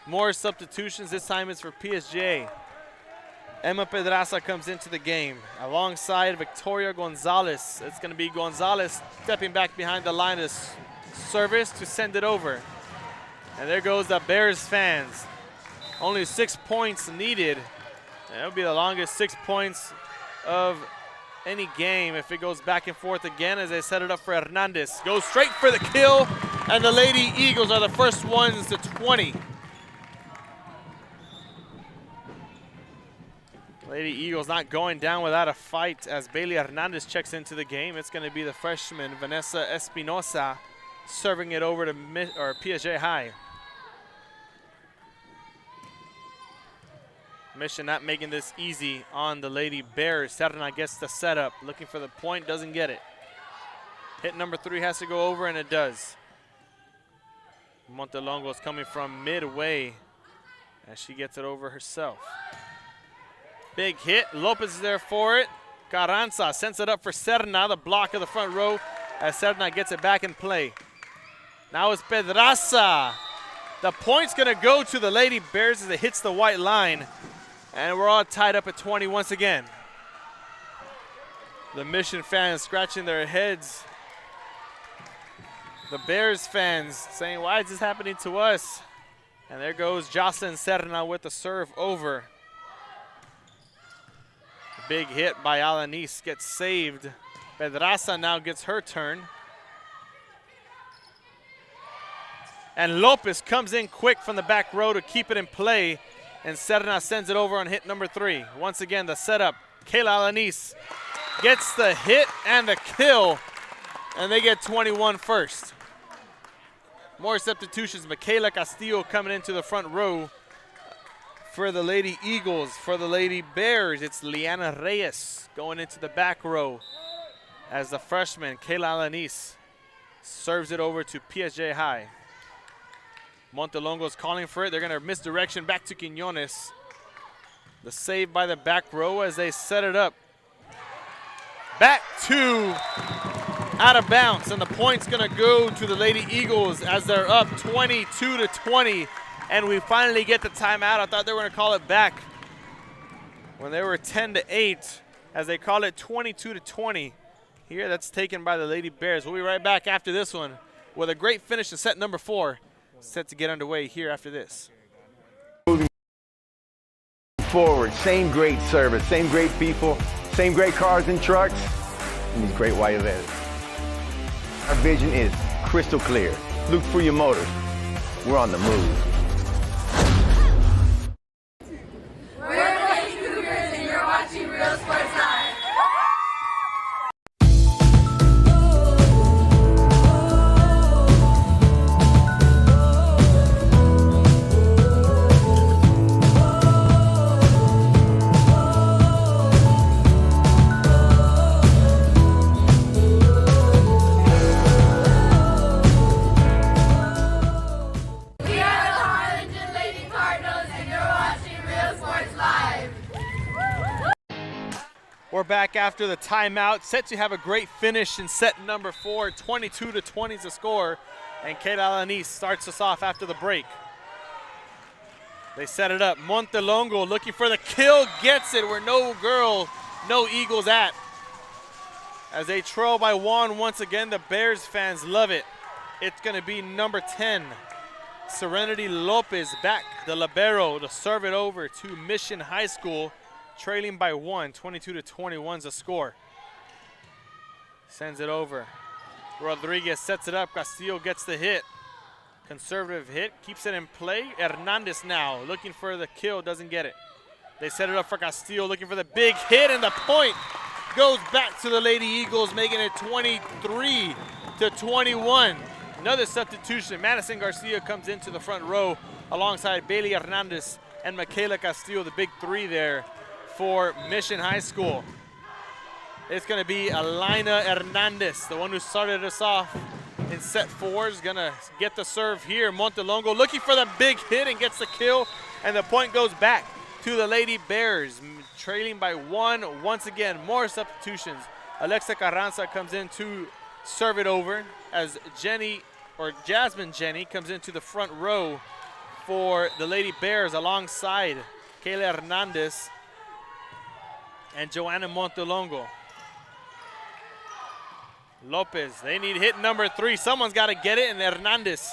More substitutions. This time it's for PSJ. Emma Pedraza comes into the game alongside Victoria Gonzalez. It's going to be Gonzalez stepping back behind the line of service to send it over. And there goes the Bears fans. Only 6 points needed. That'll be the longest 6 points of any game if it goes back and forth again as they set it up for Hernandez. Goes straight for the kill, and the Lady Eagles are the first ones to 20. Lady Eagles not going down without a fight as Bailey Hernandez checks into the game. It's going to be the freshman Vanessa Espinosa serving it over to PSJA High. Mission not making this easy on the Lady Bears. Serna gets the setup, looking for the point, doesn't get it. Hit number 3 has to go over, and it does. Montelongo is coming from midway as she gets it over herself. Big hit, Lopez is there for it. Carranza sends it up for Serna, the block of the front row, as Serna gets it back in play. Now it's Pedraza. The point's gonna go to the Lady Bears as it hits the white line. And we're all tied up at 20 once again. The Mission fans scratching their heads. The Bears fans saying, why is this happening to us? And there goes Jocelyn Serna with the serve over. Big hit by Alanis gets saved. Pedraza now gets her turn. And Lopez comes in quick from the back row to keep it in play. And Serna sends it over on hit number 3. Once again, the setup. Kayla Alanis gets the hit and the kill. And they get 21 first. More substitutions. Michaela Castillo coming into the front row. For the Lady Eagles, for the Lady Bears, it's Liana Reyes going into the back row as the freshman, Kayla Alanis, serves it over to PSJA High. Montelongo's calling for it. They're going to misdirection back to Quiñones. The save by the back row as they set it up. Back to out of bounds, and the point's going to go to the Lady Eagles as they're up 22-20. And we finally get the timeout. I thought they were going to call it back when they were 10-8, as they call it 22-20. Here, that's taken by the Lady Bears. We'll be right back after this one with a great finish in set number 4, set to get underway here after this. Moving forward, same great service, same great people, same great cars and trucks, and these great white vans. Our vision is crystal clear. Look for your motors. We're on the move. We're the Lady Cougars, and you're watching Real Sports Live. We are the Harlingen Lady Cardinals, and you're watching Real Sports Live. We're back after the timeout, set to have a great finish in set number 4. 22-20 is the score, and Kayla Alanis starts us off after the break. They set it up. Montelongo looking for the kill, gets it where no Eagles at. As they trail by 1 once again, the Bears fans love it. It's going to be number 10, Serenity Lopez, back, the libero, to serve it over to Mission High School. Trailing by 1, 22-21 is the score. Sends it over. Rodriguez sets it up. Castillo gets the hit. Conservative hit, keeps it in play. Hernandez now looking for the kill, doesn't get it. They set it up for Castillo, looking for the big hit, and the point goes back to the Lady Eagles, making it 23-21. Another substitution. Madison Garcia comes into the front row alongside Bailey Hernandez and Michaela Castillo, the big 3 there for Mission High School. It's going to be Alina Hernandez, the one who started us off in set 4, is going to get the serve here. Montelongo looking for the big hit and gets the kill, and the point goes back to the Lady Bears, trailing by 1 once again. More substitutions. Alexa Carranza comes in to serve it over as Jasmine Jenny comes into the front row for the Lady Bears alongside Kele Hernandez and Joanna Montelongo. Lopez, they need hit number 3. Someone's got to get it, and Hernandez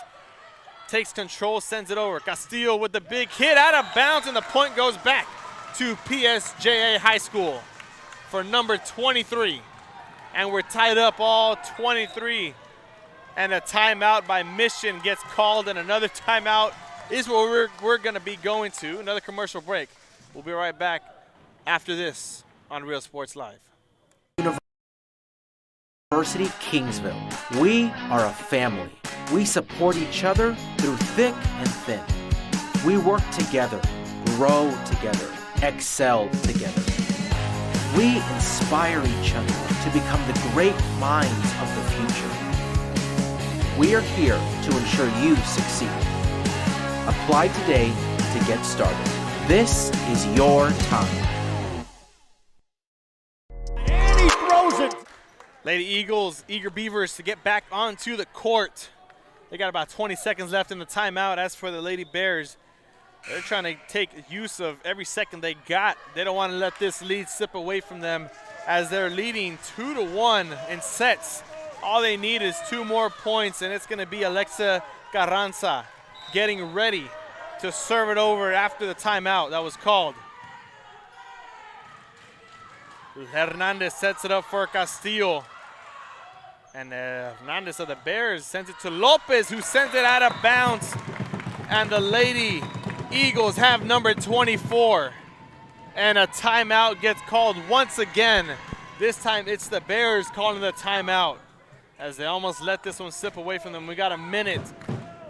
takes control, sends it over. Castillo with the big hit, out of bounds, and the point goes back to PSJA High School for number 23. And we're tied up all 23. And a timeout by Mission gets called, and another timeout is what we're going to be going to. Another commercial break. We'll be right back after this on Real Sports Live. University Kingsville. We are a family. We support each other through thick and thin. We work together, grow together, excel together. We inspire each other to become the great minds of the future. We are here to ensure you succeed. Apply today to get started. This is your time. And he throws it. Lady Eagles, eager Beavers to get back onto the court. They got about 20 seconds left in the timeout. As for the Lady Bears, they're trying to take use of every second they got. They don't want to let this lead slip away from them as they're leading 2-1 in sets. All they need is 2 more points, and it's going to be Alexa Carranza getting ready to serve it over after the timeout that was called. Hernandez sets it up for Castillo. And Hernandez of the Bears sends it to Lopez, who sends it out of bounds. And the Lady Eagles have number 24. And a timeout gets called once again. This time it's the Bears calling the timeout, as they almost let this one slip away from them. We got a minute.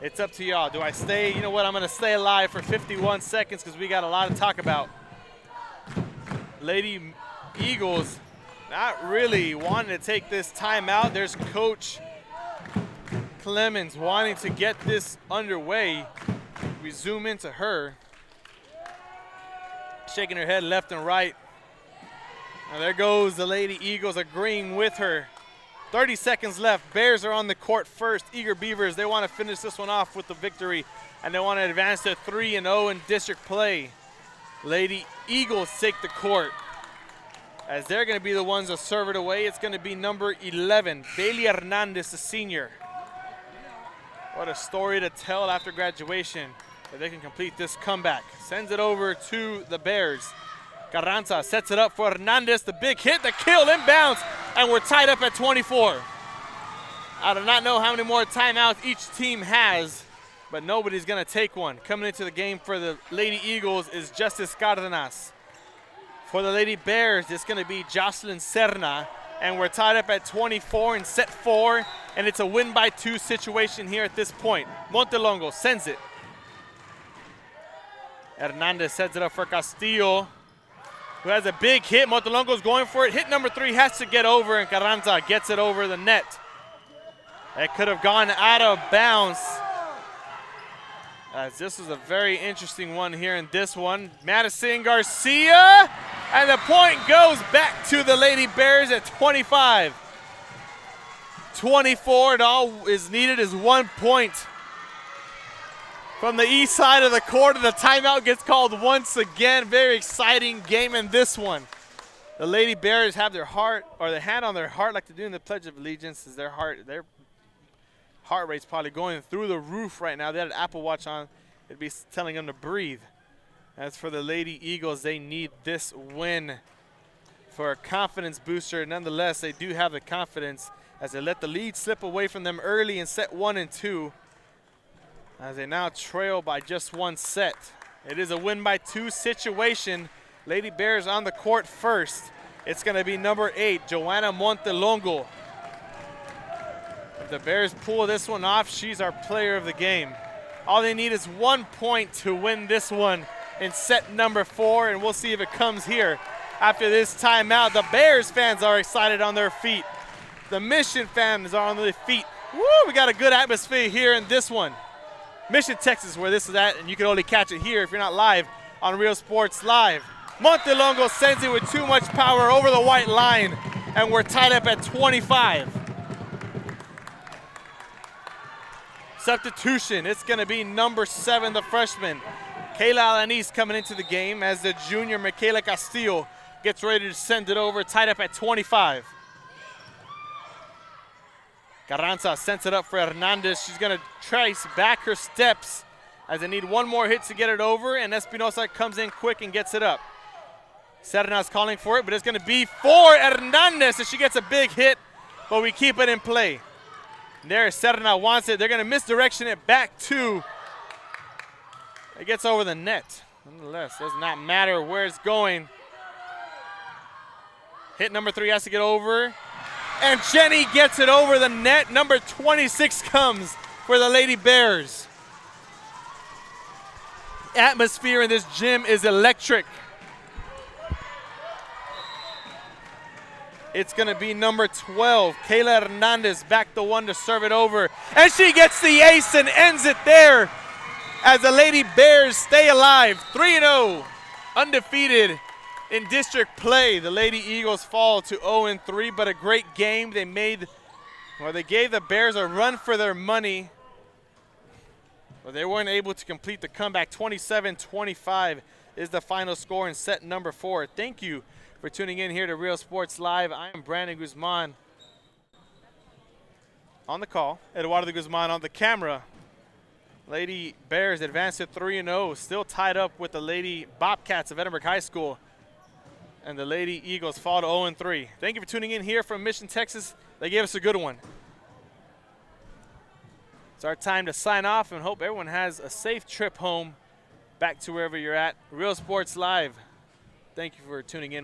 It's up to y'all. Do I stay? You know what? I'm going to stay alive for 51 seconds because we got a lot to talk about. Lady Eagles not really wanting to take this timeout. There's Coach Clemens wanting to get this underway. We zoom into her, shaking her head left and right. And there goes the Lady Eagles agreeing with her. 30 seconds left. Bears are on the court first. Eager Beavers, they want to finish this one off with the victory, and they want to advance to 3-0 in district play. Lady Eagles take the court, as they're going to be the ones to serve it away. It's going to be number 11, Kele Hernandez, the senior. What a story to tell after graduation, that they can complete this comeback. Sends it over to the Bears. Carranza sets it up for Hernandez. The big hit, the kill, inbounds, and we're tied up at 24. I do not know how many more timeouts each team has, but nobody's going to take one. Coming into the game for the Lady Eagles is Justice Cardenas. For the Lady Bears, it's going to be Jocelyn Serna, and we're tied up at 24 in set 4, and it's a win-by-2 situation here at this point. Montelongo sends it. Hernandez sets it up for Castillo, who has a big hit. Montelongo's going for it. Hit number 3 has to get over, and Carranza gets it over the net. It could have gone out of bounds, as this was a very interesting one here in this one. Madison Garcia, and the point goes back to the Lady Bears at 25. 24, and all is needed is 1 point. From the east side of the court, and the timeout gets called once again. Very exciting game in this one. The Lady Bears have their heart, or their hand on their heart, like they do in the Pledge of Allegiance. Is their heart rate's probably going through the roof right now. They had an Apple Watch on. It'd be telling them to breathe. As for the Lady Eagles, they need this win for a confidence booster. Nonetheless, they do have the confidence as they let the lead slip away from them early in set 1 and 2. As they now trail by just 1 set. It is a win-by-2 situation. Lady Bears on the court first. It's going to be number 8, Joanna Montelongo. If the Bears pull this one off, she's our player of the game. All they need is 1 point to win this one in set number 4, and we'll see if it comes here after this timeout. The Bears fans are excited on their feet. The Mission fans are on their feet. Woo, we got a good atmosphere here in this one. Mission, Texas, where this is at, and you can only catch it here if you're not live on Real Sports Live. Montelongo sends it with too much power over the white line, and we're tied up at 25. Substitution, it's going to be number 7, the freshman, Kayla Alanis, coming into the game as the junior, Michaela Castillo, gets ready to send it over, tied up at 25. Carranza sends it up for Hernandez. She's going to trace back her steps as they need 1 more hit to get it over, and Espinosa comes in quick and gets it up. Serna's calling for it, but it's going to be for Hernandez as she gets a big hit, but we keep it in play. There, Serna wants it. They're going to misdirection it back to. It gets over the net. Nonetheless, does not matter where it's going. Hit number 3 has to get over. And Jenny gets it over the net. Number 26 comes for the Lady Bears. Atmosphere in this gym is electric. It's going to be number 12, Kele Hernandez, back the one to serve it over. And she gets the ace and ends it there as the Lady Bears stay alive. 3-0, undefeated in district play. The Lady Eagles fall to 0-3, but a great game. They gave the Bears a run for their money, but they weren't able to complete the comeback. 27-25 is the final score in set number 4. Thank you for tuning in here to Real Sports Live. I am Brandon Guzman on the call. Eduardo Guzman on the camera. Lady Bears advance to 3-0, still tied up with the Lady Bobcats of Edinburgh High School. And the Lady Eagles fall to 0-3. Thank you for tuning in here from Mission, Texas. They gave us a good one. It's our time to sign off and hope everyone has a safe trip home back to wherever you're at. Real Sports Live. Thank you for tuning in.